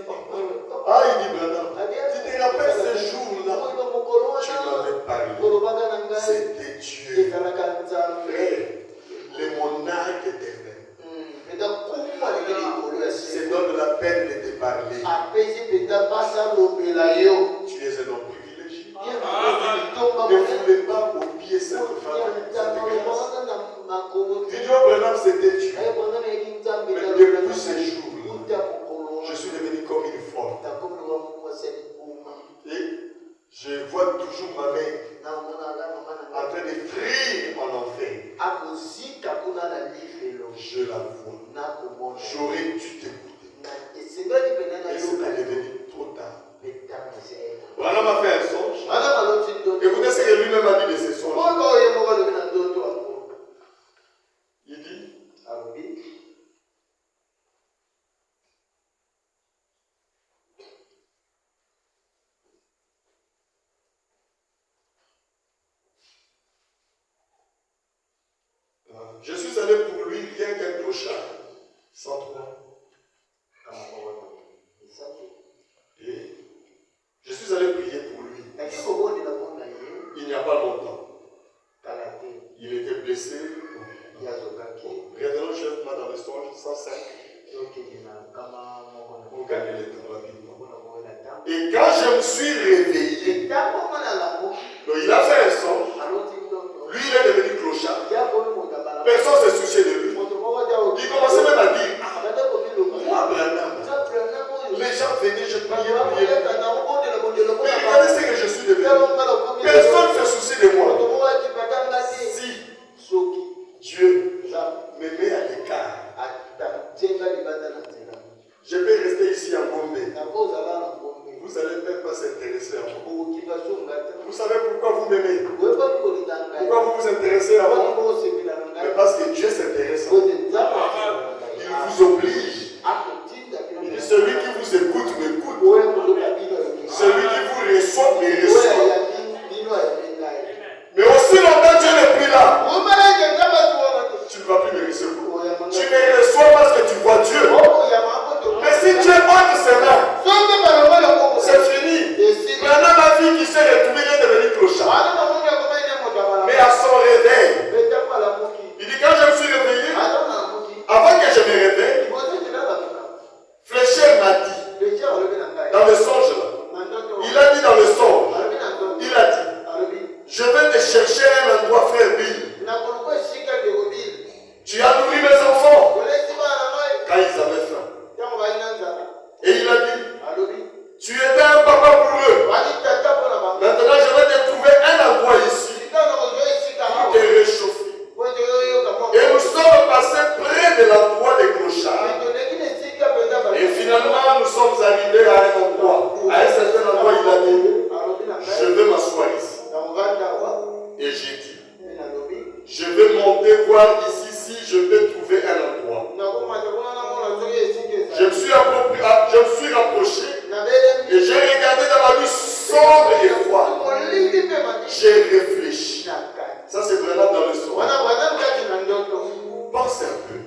[SPEAKER 1] ah, il dit Branham. Tu te rappelles ce jour-là? Tu m'avais parlé. C'était Dieu. Frère, les monarques éternels. C'est donc la peine de te parler. Tu es un homme privilégié. Ne voulez pas oublier cette femme, cette grâce. Tu dis, oh Branham, c'était Dieu. Mais depuis ce jour-là, je suis devenu comme une folle. Et je vois toujours ma mère en train de crier en enfer. Je la vois. J'aurais dû t'écouter. Et c'était devenu trop tard. Branham a fait un songe. Écoutez ce que lui-même a dit de ce songe. Il dit, je suis allé pour lui rien qu'un clochard, sans toi. Et je suis allé prier pour lui. Il n'y a pas longtemps. Il était blessé. Révérend chef m'a dans le songe 105. Pour gagner le temps rapidement. Et quand je me suis réveillé, donc il a fait un songe. Lui, il est devenu clochard. Personne ne s'est soucié de lui. Il commençait même à dire, moi, Branham, les gens venaient, je priais. Mais regardez ce que je suis devenu. Personne ne se soucie de moi. Si Dieu me met à l'écart, je vais rester ici à Gombe. Vous n'allez même pas s'intéresser à moi. Vous savez pourquoi vous m'aimez? Pourquoi vous vous intéressez à moi? Mais parce que Dieu s'intéresse à vous. Il vous oblige. Il dit, celui qui vous écoute m'écoute. Celui qui vous reçoit me reçoit. Mais aussi longtemps Dieu n'est plus là, tu ne vas plus me recevoir. Tu me reçois parce que tu vois Dieu. Mais si Dieu ôte ses mains, c'est fini. Maintenant ma fille qui s'est retrouvée est devenue clochard. Mais à son réveil, voir ici si je peux trouver un endroit. Je me suis rapproché et j'ai regardé dans la nuit sombre et froide. J'ai réfléchi. Ça c'est vraiment dans le son. Pense un peu.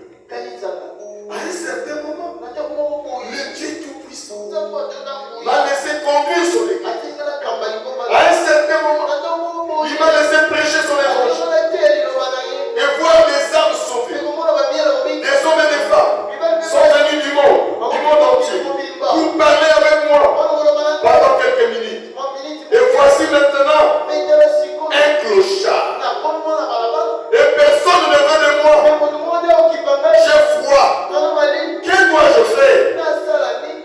[SPEAKER 1] À un certain moment, le Dieu Tout-Puissant m'a laissé conduire son église. À un certain moment, il m'a laissé prêcher son évangile et voir des âmes sauvées. Des hommes et des femmes sont venus du monde entier, pour parler avec moi pendant quelques minutes. Et voici maintenant un clochard. Et personne ne veut de moi. J'ai froid. Que dois-je faire?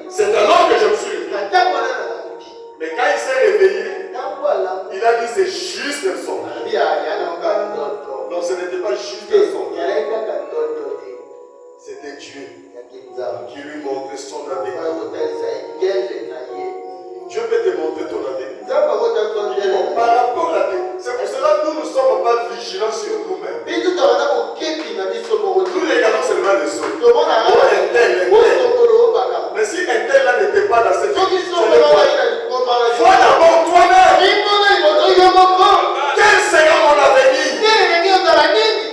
[SPEAKER 1] C'est alors que je me suis réveillé. Mais quand il s'est réveillé, il a dit c'est juste un songe. Non, ce n'était pas juste un songe. C'était Dieu qui lui montrait son avenir. Dieu peut te montrer ton avenir. Par rapport à c'est pour cela que nous ne sommes pas vigilants sur nous-mêmes. Nous regardons seulement les autres. Mais si un tel là n'était pas dans cette situation, vois d'abord toi-même. Quel sera mon avenir?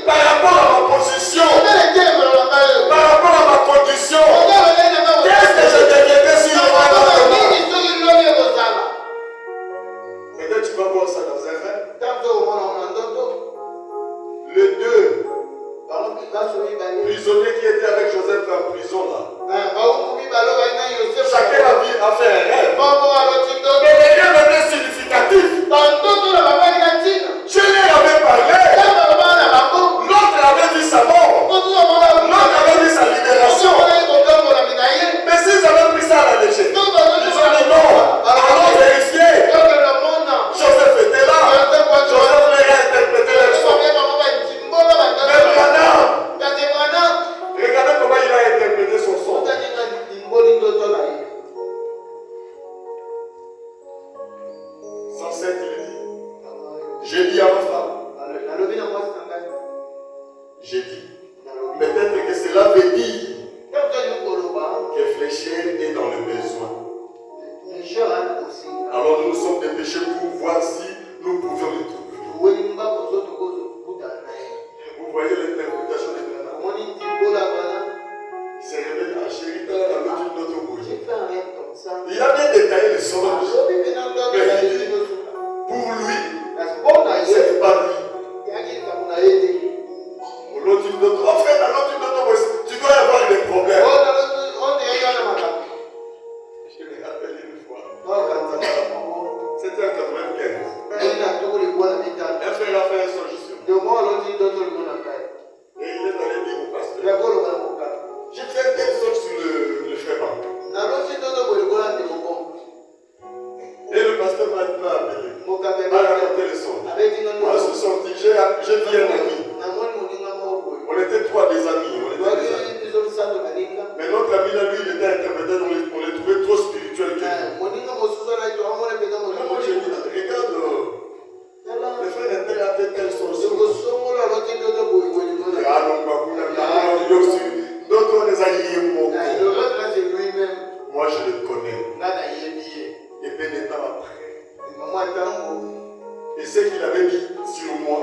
[SPEAKER 1] Par rapport à ma position, par rapport à ma condition, qu'est-ce que je deviendrai si je vois peut-être tu vas voir ça dans un rêve. Le 2, prisonnier qui était avec Joseph en prison là. Chacun a fait un rêve. Mais les rêves étaient significatifs. Dieu leur avait parlé. L'autre avait dit sa mort. L'autre avait dit sa libération. Mais s'ils avaient pris ça à la légère, ils ont dit non. Allons vérifier. Joseph était là. Joseph leur a interprété les choses. Mais regardez comment il a interprété son son. 107, il dit. J'ai dit à ma femme. J'ai dit. Peut-être que cela veut dire que Fléchère est dans le besoin. Alors nous sommes dépêchés pour voir si nous pouvions le trouver. Vous voyez l'interprétation de Bernard? Il s'est révélé à Chérita dans l'autre bougie. Il a bien détaillé le songe. Mais il dit, pour lui, ce n'est pas lui. En fait, dans l'autre tu dois avoir des problèmes. Je me rappelle une fois. C'était en 95. Un frère a fait un songe sur moi. Et il est allé dire au pasteur. J'ai fait un tel songe sur le frère Banque. Et le pasteur m'a appelé. M'a raconté le songe. Moi, je suis sorti, j'ai dit un ami. On était trois des amis. Mais notre ami là, lui, il était interprété, on le trouvait trop spirituel que nous. Moi, j'ai dit, regarde, le frère était à tel songe. D'autres, on les a liés. Moi, je le connais. Et peu de temps après. Et ce qu'il avait dit sur moi,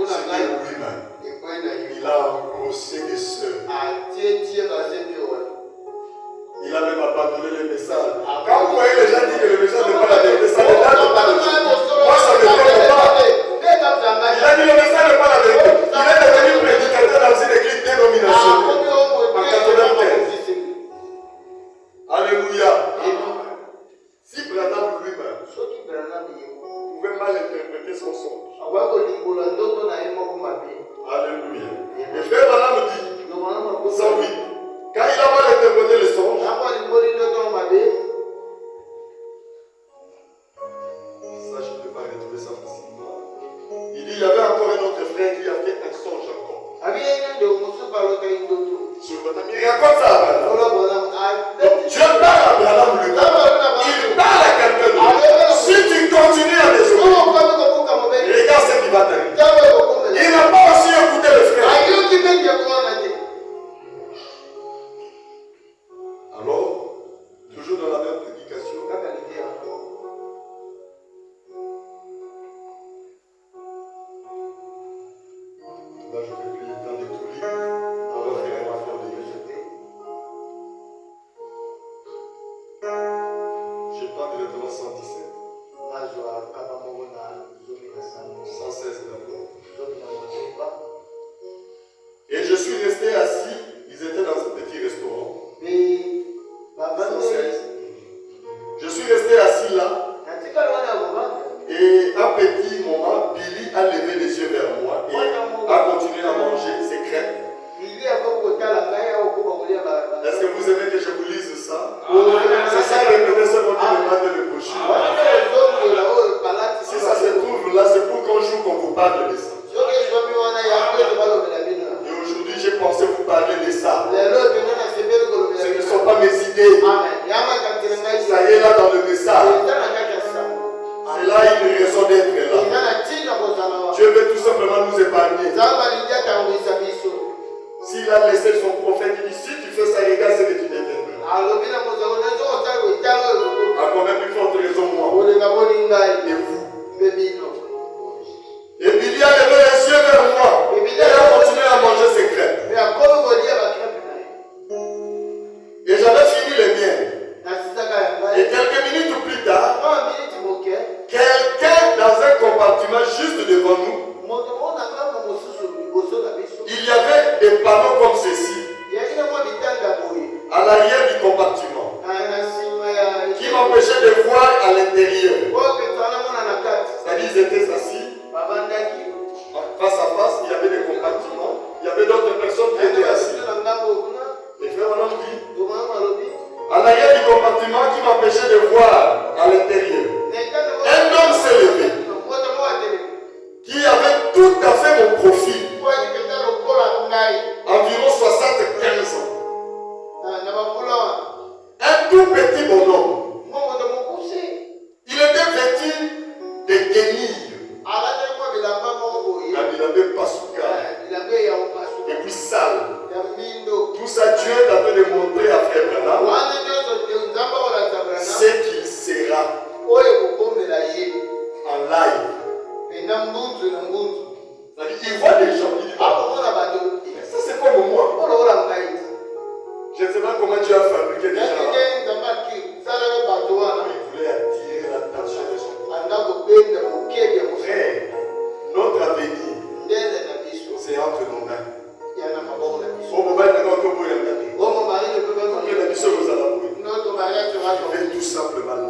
[SPEAKER 1] c'était lui-même. Il a brossé des sœurs. Il a même abandonné le message. Quand vous voyez les gens dire que le message n'est pas la vérité, ça ne date pas de moi. Ça ne date pas. Il a dit le message n'est pas la vérité. Il est devenu prédicateur dans une église dénominationnelle. En 95. Alléluia. Si Branham lui-même pouvait mal interpréter son songe. Alléluia. Et frère Branham dit, 108, quand il a mal interprété le songe, ça je ne peux pas retrouver ça facilement. Il dit, il y avait encore un autre frère qui a fait un songe encore. Sur Branham, il raconte ça à Branham. Donc Dieu parle à Branham lui-même. Il parle à quelqu'un d'autre. Si tu continues à désobéir, regarde ce qui va t'arriver. Il n'a pas aussi un Je prends directement 117. 116 d'abord. Et je suis resté assis. Ils étaient dans un petit restaurant. 116. Je suis resté assis là. Et un petit moment, Billy a levé les yeux vers moi et a continué à manger ses crêpes. Est-ce que vous aimez que je vous lise ça? C'est ça que le seulement qui me mate le brochure. Si ça se trouve là, c'est pour qu'un jour qu'on vous parle de ça. Et aujourd'hui, j'ai pensé vous parler de ça. Ce ne sont pas mes idées. Ça y est là dans le message. C'est là une raison d'être là. Dieu veut tout simplement nous épargner. S'il a laissé son prophète, il dit si tu fais ça, regarde ce que tu deviendras. À combien plus forte raison moi? Et vous? Et Billy a levé les yeux vers moi. Et a continué à manger ses crêpes. Et j'avais fini les miennes. Et quelques minutes plus tard, quelqu'un dans un compartiment juste devant nous, il y avait des panneaux comme ceci à l'arrière du compartiment qui m'empêchaient de voir à l'intérieur. C'est-à-dire qu'ils étaient assis face à face, il y avait des compartiments, il y avait d'autres personnes qui étaient assises. Les frères on dit à l'arrière du compartiment qui m'empêchait de voir à l'intérieur. Un homme s'est levé qui avait tout à fait mon profil, environ 75 ans. Un tout petit bonhomme. Il était vêtu de guenilles. Et puis sale. Tout ça, Dieu est en train de montrer à Frère Branham ce qu'il sera en live. Il voit des gens, il dit ça c'est comme moi. Je ne sais pas comment Dieu a fabriqué des gens là. Il voulait attirer l'attention de son frère. Notre avenir, c'est entre nos mains. Tout simplement là.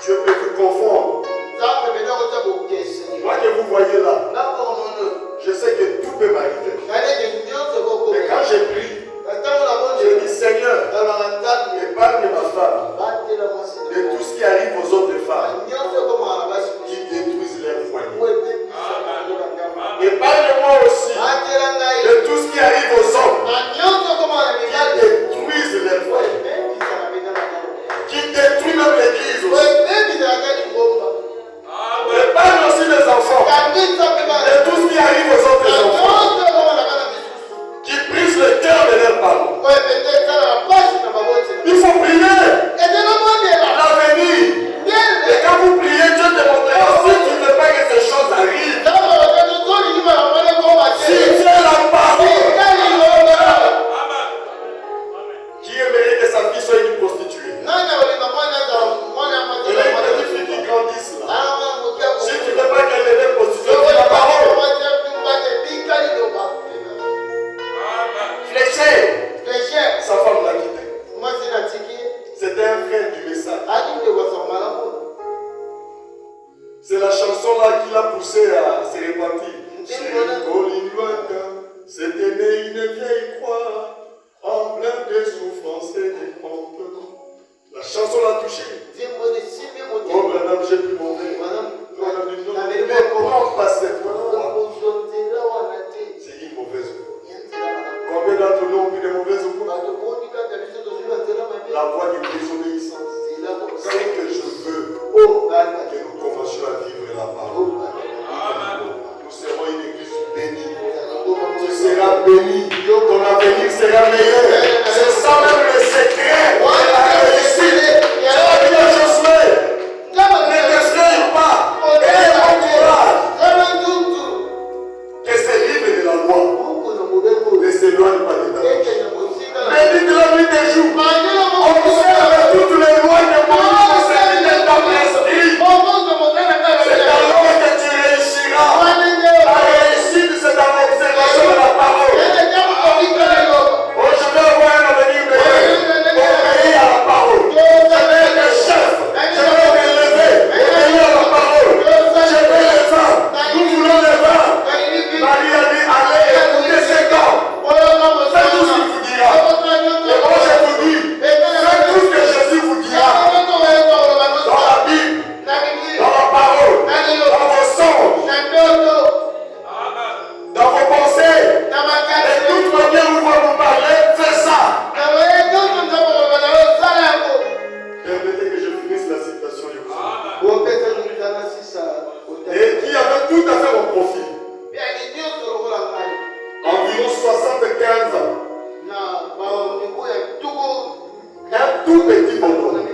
[SPEAKER 1] Dieu peut vous confondre. Moi que vous voyez là, je sais que tout peut m'arriver. Mais quand j'ai pris, je dis Seigneur, épargne ma femme de tout ce qui arrive aux autres femmes qui détruisent leur foyer. Épargne-moi aussi de tout ce qui arrive aux hommes qui détruisent leur foyer, qui détruisent même l'église aussi. Épargne aussi les enfants de tout ce qui arrive aux autres enfants qui brisent le cœur de leurs parents. Il faut prier l'avenir. Et quand vous priez, Dieu te montrera si tu ne veux pas que ces choses arrivent. Si tu es la parole, qui aimerait que sa fille soit une prostituée? Et là, il y a des filles qui grandissent là. Si tu ne veux pas qu'elle devienne prostituée, c'est la parole. Fléchère, sa femme l'a quitté. C'était un frère du message. C'est la chanson là qui l'a poussé à se repentir. C'était né une vieille croix, emblème de souffrance et de honte. La chanson l'a touché. Oh madame, j'ai plus mon verre. Madame dit non, ne prends pas cette croix. C'est une mauvaise voix. Combien d'entre nous ont pris de mauvaises voix? La voix de désobéissance. C'est que je veux que nous commencions à vivre la parole. Nous serons une église bénie. Tu seras béni. Ton avenir sera meilleur. C'est ça même le secret de la réussite. Tu as dit à Josué, ne t'effraie pas. Aie bon courage. Que ces livres de la loi ne s'éloignent pas de ta bouche. Médite la nuit des jours. tout petit bonhomme.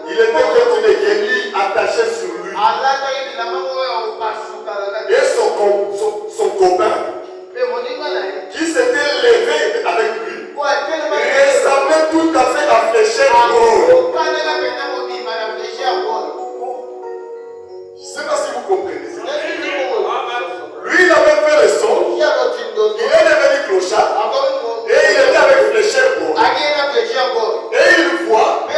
[SPEAKER 1] Il était fait une guenille attachée sur lui. Et son copain, qui s'était levé avec lui, ressemblait tout à fait à Fléchette Gaulle. Je ne sais pas si vous comprenez ça. Lui, il avait fait le son. Il est devenu clochard. Et il était avec Fléchette Gaulle. Et il voit un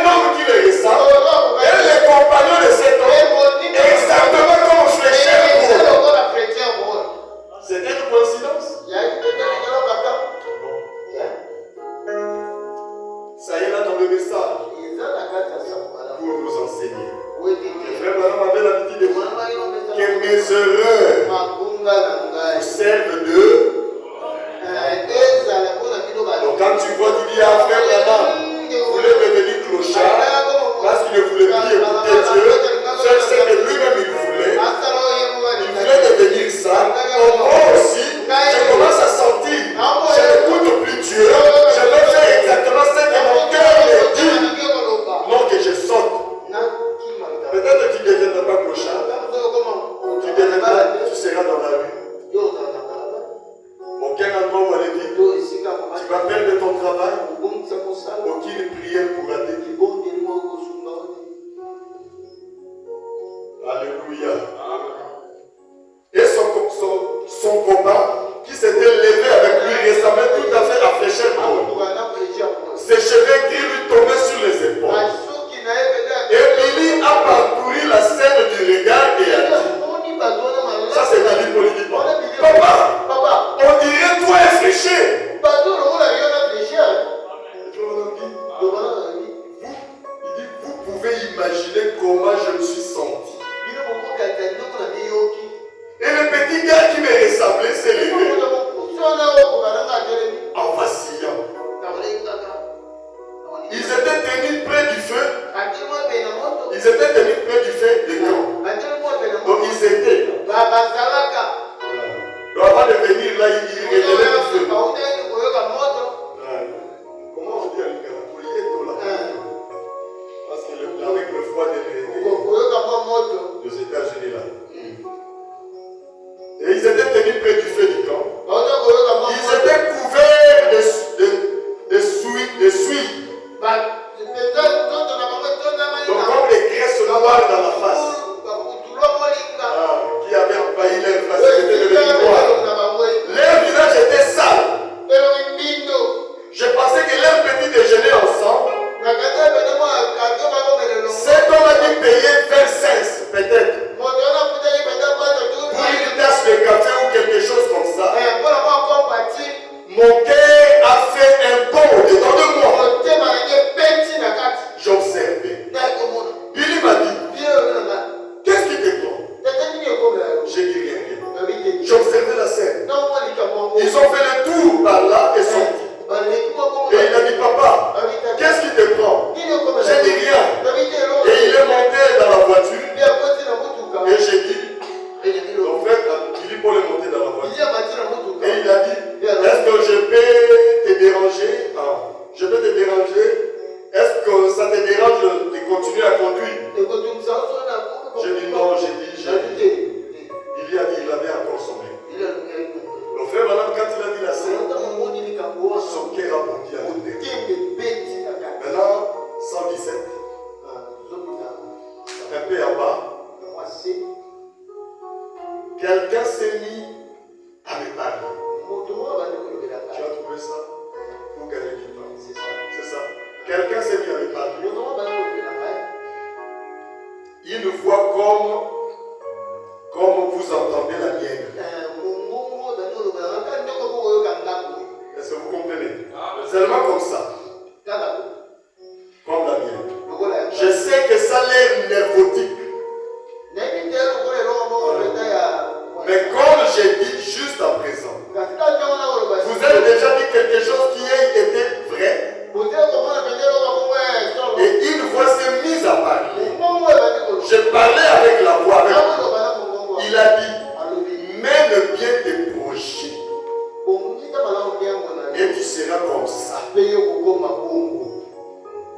[SPEAKER 1] homme qui le ressemble. Et les compagnons de cet homme, exactement comme Fléchette Gaulle. C'était une coïncidence? Ça y est là dans le message. Pour nous enseigner. Le frère Branham avait l'habitude de dire que mes erreurs vous servent de. Donc quand tu vois, tu dis à frère Branham, vous voulez devenir clochard parce qu'il ne voulait plus écouter Dieu. Seul c'est que lui-même il voulait devenir ça. Pour moi aussi, je commence à sentir, je n'écoute plus Dieu, je vais faire exactement ce que mon cœur me dit. Non, que je saute. Peut-être que tu ne deviendras pas clochard. Tu seras dans la rue. Aucun endroit où aller vivre. Tu vas perdre ton travail. Aucune prière pourra t'aider. Alléluia. Et son copain, qui s'était levé avec lui, ressemblait tout à fait à Fléchette Gaulle. Ses cheveux gris lui tombaient sur les épaules. Et Billy a parcouru la scène du regard et a dit, ça c'est Billy politiquement, papa, on dirait toi est fléché. Vous pouvez imaginer comment je me suis senti. Et le petit gars qui me ressemblait s'est levé en vacillant. Ils étaient tenus près du feu. Ils étaient tenus près du feu de camp. Donc ils étaient. Donc avant de venir là, ils révélaient du feu. Comment on dit à l'Ukraine? Parce que avec le froid des États-Unis là. Et ils étaient tenus près du feu du camp. Ils étaient couverts de suie. Donc comme les graisses noires dans la face. Qui avaient envahi leur face, c'était devenu noir. Leur visage était sale. Je pensais que leur petit déjeuner ensemble, cet homme a dû payer 20 cents peut-être. Pour une tasse de café ou quelque chose comme ça. Mon cœur a fait un bond dedans de moi. J'observais. Billy m'a dit, qu'est-ce qui te prend? J'ai dit rien. J'observais la scène. Ils ont fait le tour par là et sorti. Et il a dit, papa, qu'est-ce qui te prend? J'ai dit rien. Et il est monté dans la voiture. Et j'ai dit, ton frère, Billy Paul est monté dans la voiture. Et il a dit, est-ce que je peux te déranger? Je peux te déranger? Est-ce que ça te dérange de continuer à conduire? J'ai dit non, j'ai dit. Il avait encore sommeil. Le frère Branham, quand il a dit la scène, son cœur a bondi à l'intérieur. Maintenant, 117. Un peu en bas. Quelqu'un s'est mis à me parler. Tu as trouvé ça? Pour gagner du temps. C'est ça. Quelqu'un s'est mis à me parler. Une voix comme vous entendez la mienne. Est-ce que vous comprenez? Seulement comme ça. Comme la mienne. Je sais que ça a l'air nervotique. Mais comme j'ai dit juste à présent, vous avez déjà dit quelque chose qui a été vrai. Et une voix s'est mise à parler. Je parlais avec la voix. Il a dit, mène bien tes projets. Et tu seras comme ça.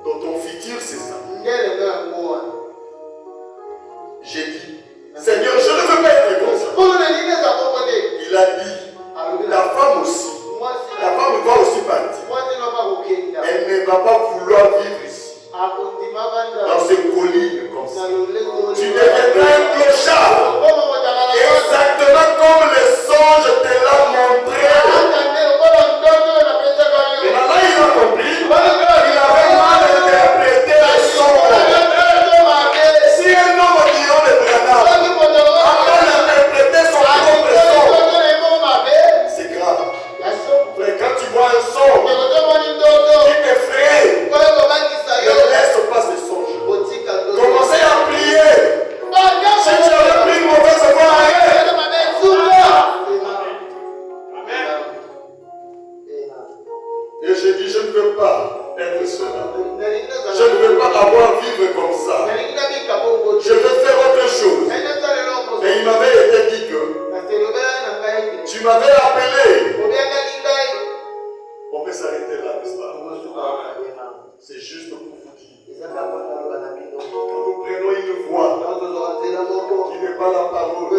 [SPEAKER 1] Dans ton Tu deviendras un clochard. Exactement comme le songe te l'a montré. Mais maintenant il a compris. Il avait mal interprété le songe. Si un homme qui a le Branham a mal interprété son propre songe, c'est grave. Mais quand tu vois un songe qui t'effraie, ne laisse pas ce songe. Commencez à prier. Si tu avais pris une mauvaise voie, arrête. Et j'ai dit, je ne veux pas être cela. Je ne veux pas avoir vivre comme ça. Je veux faire autre chose. Et il m'avait été dit que tu m'avais appelé. On peut s'arrêter là, n'est-ce pas? C'est juste pour vous dire. Quand nous prenons une voie qui n'est pas la parole,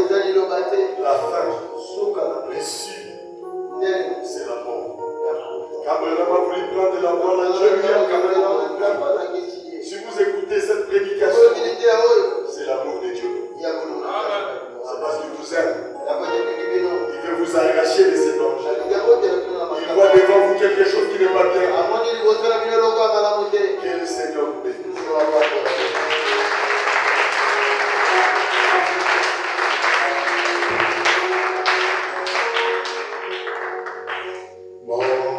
[SPEAKER 1] la fin, l'issue, c'est la mort. Cabrera a voulu prendre la voie, je lui ai. Si vous écoutez cette prédication, c'est l'amour de Dieu. C'est parce qu'il vous aime. Il veut vous arracher de cet ange. Il voit devant vous quelque chose qui n'est pas bien. Que le Seigneur vous bénisse. Mangez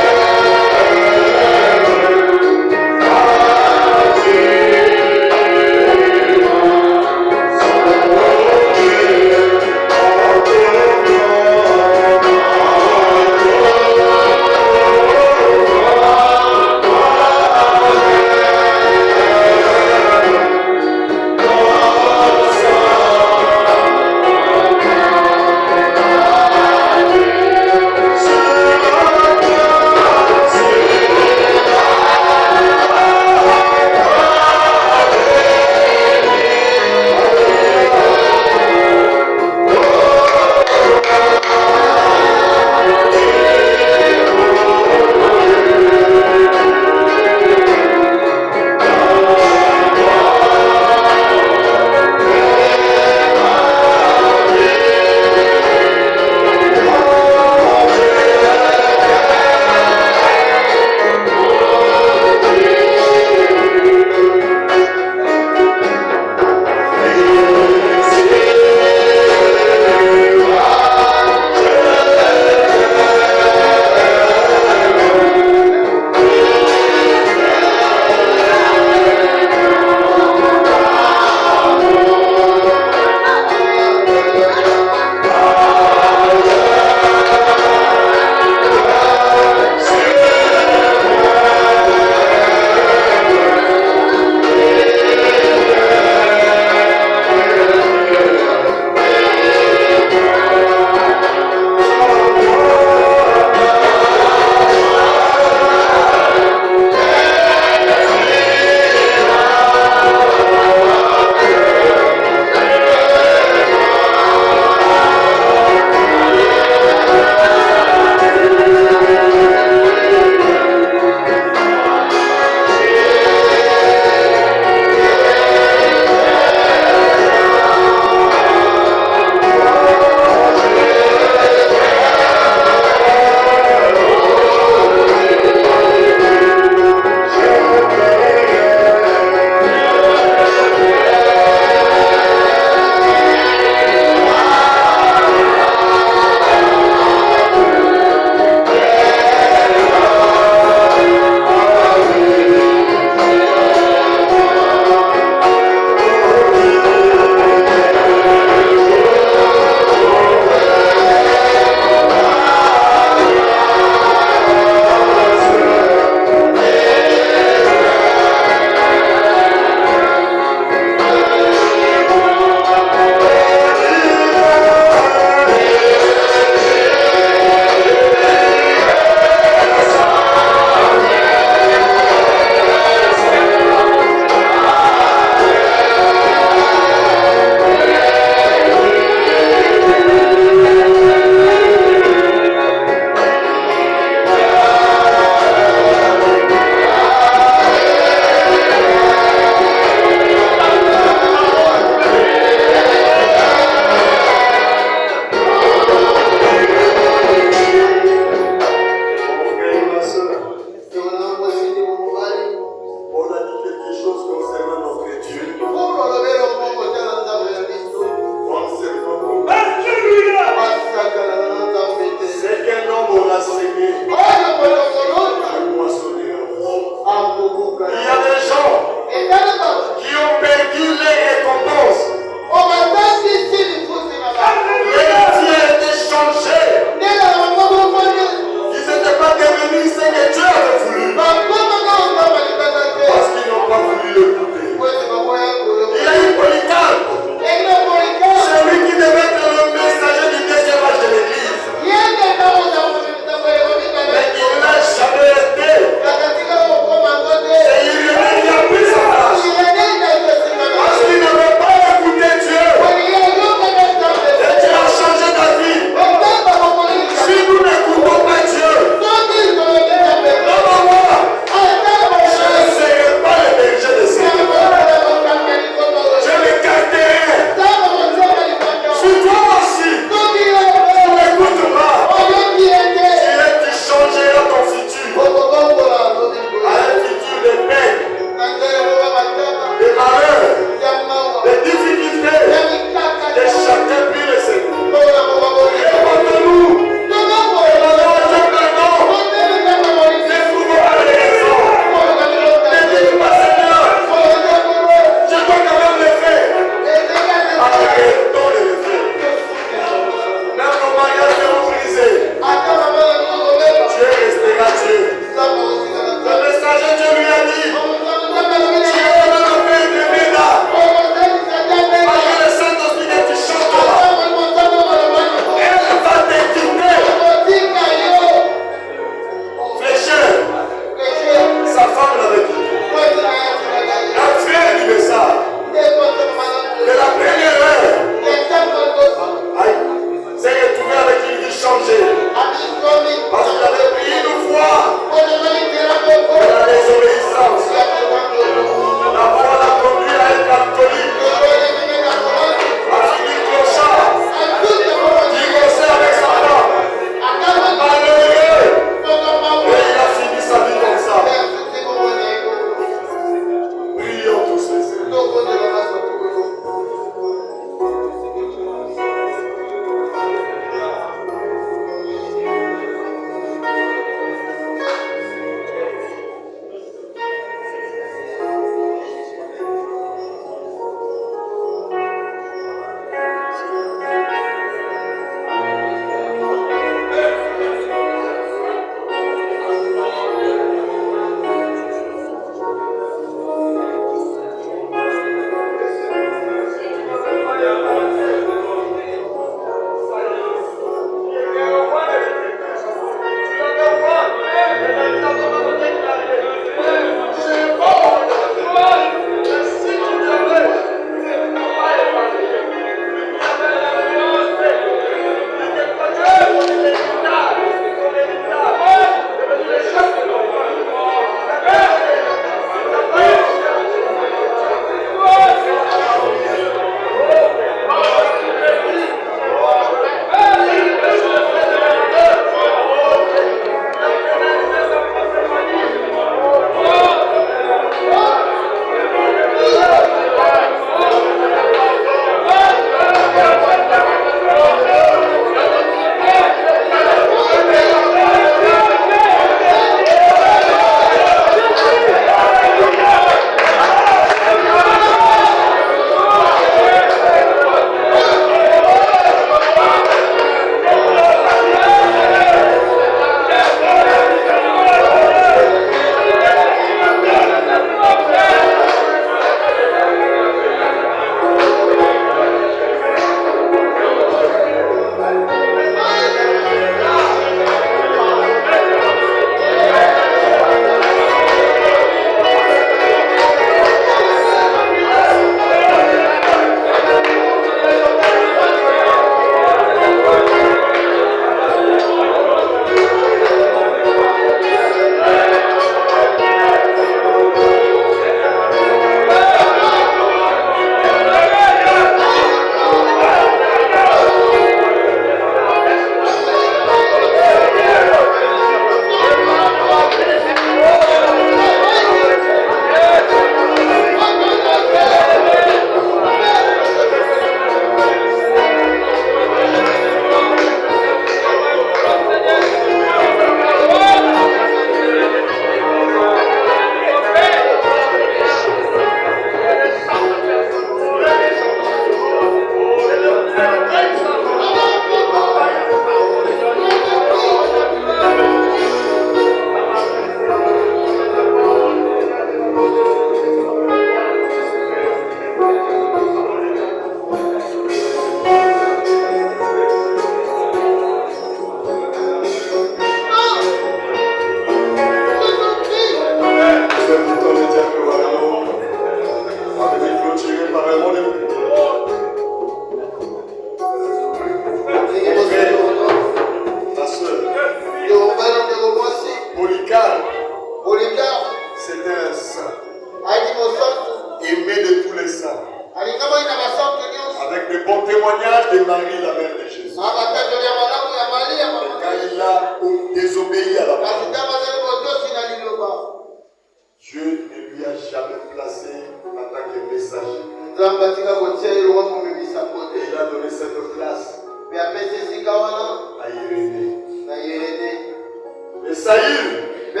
[SPEAKER 1] Saül, je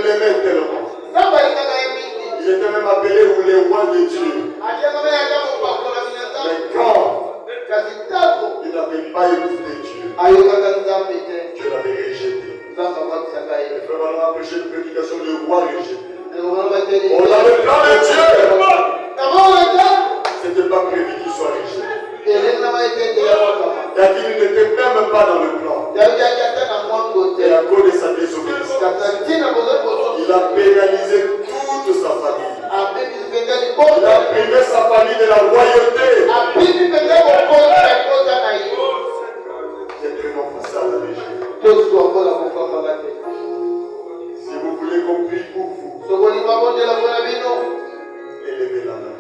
[SPEAKER 1] l'aimais tellement. Il était même appelé le roi de Dieu. Mais quand il n'avait pas écouté Dieu, Dieu l'avait rejeté. Le frère m'a empêché de prédication, le roi rejeté. On a le plan de Dieu. C'était pas prévu qu'il soit rejeté. David n'était même pas dans le plan. Et à cause de sa désobéissance, il a pénalisé toute sa famille. Il a privé sa famille de la royauté. C'est vraiment ça la légende. Si vous voulez qu'on prie pour vous, élevez la main.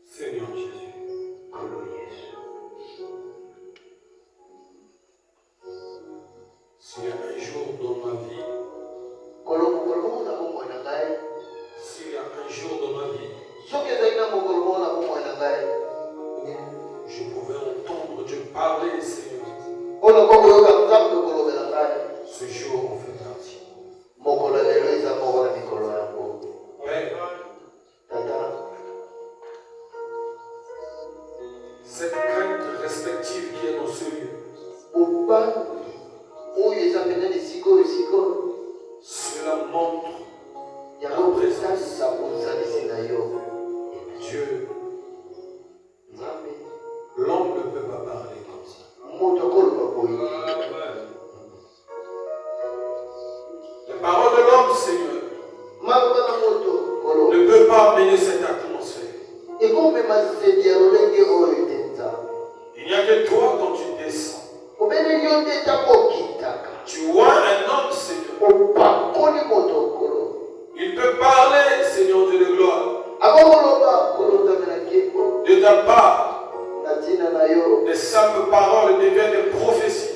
[SPEAKER 2] Seigneur Jésus, s'il y a un jour dans ma vie, s'il y a un jour dans ma vie où je pouvais entendre Dieu parler, Seigneur, ce jour en fait partie. Père, cette crainte respective qui est dans ce lieu, cela montre la présence. Dieu, l'homme ne peut pas parler comme ça. La parole de l'homme, Seigneur, ne peut pas amener cette atmosphère. Il n'y a que toi quand tu descends. Tu vois un homme, Seigneur. Il peut parler, Seigneur Dieu de gloire, de ta part. Les simples paroles deviennent des prophéties.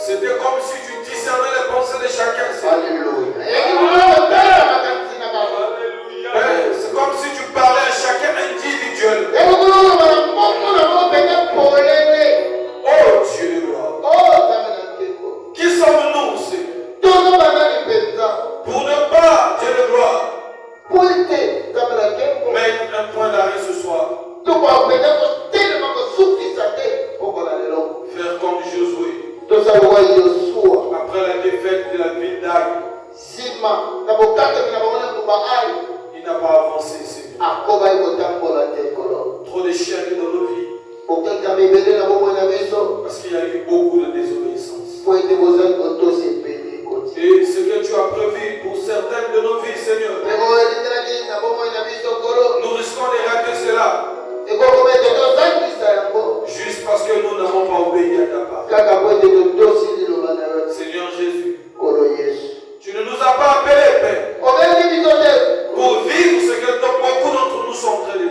[SPEAKER 2] C'était comme si tu discernais les pensées de chacun. Alléluia. C'est comme si tu parlais à chacun individuellement. Oh Dieu de gloire. Qui sommes-nous, Seigneur, pour ne pas, Dieu de gloire, mettre un point d'arrêt ce soir? Faire comme Josué. Après la défaite de la ville d'Aï, il n'a pas avancé, Seigneur. Trop de chaînes dans nos vies. Parce qu'il y a eu beaucoup de désobéissance. Et ce que tu as prévu pour certaines de nos vies, Seigneur, nous risquons de rater cela. Juste parce que nous n'avons pas obéi à ta parole. Seigneur Jésus, tu ne nous as pas appelés, Père, pour vivre ce que beaucoup d'entre nous sont en train de vivre.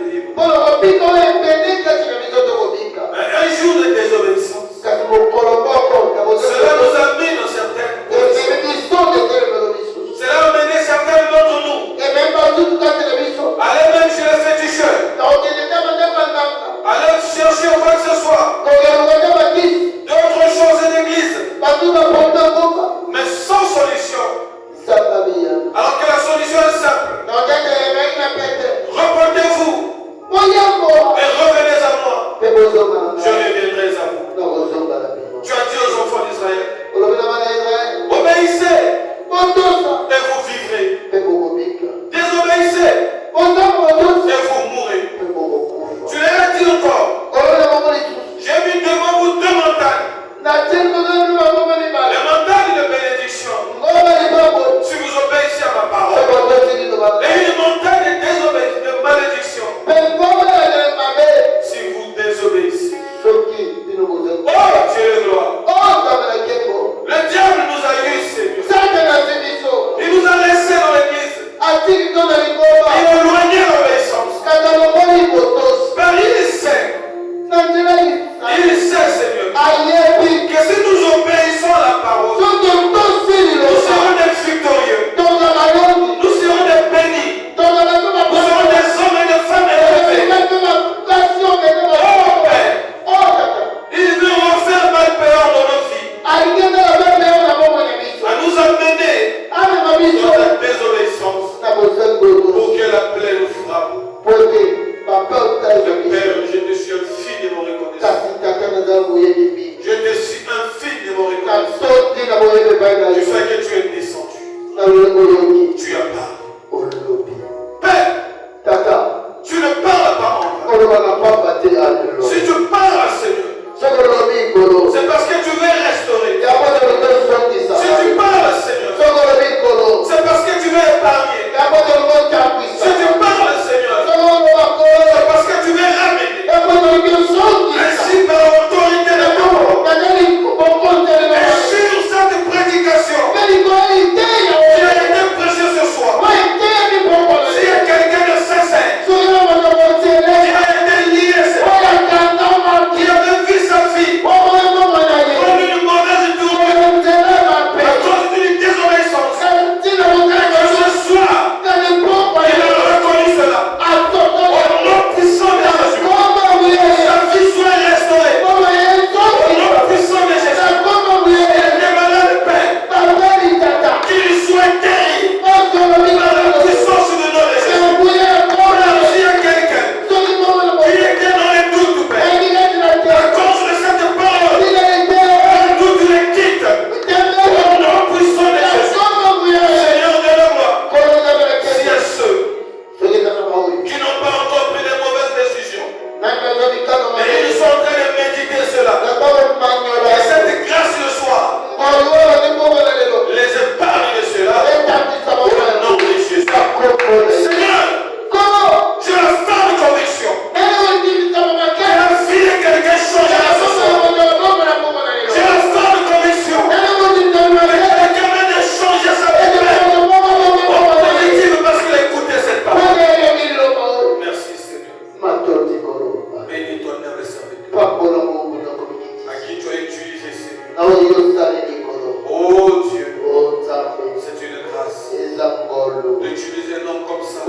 [SPEAKER 2] d'utiliser un homme comme ça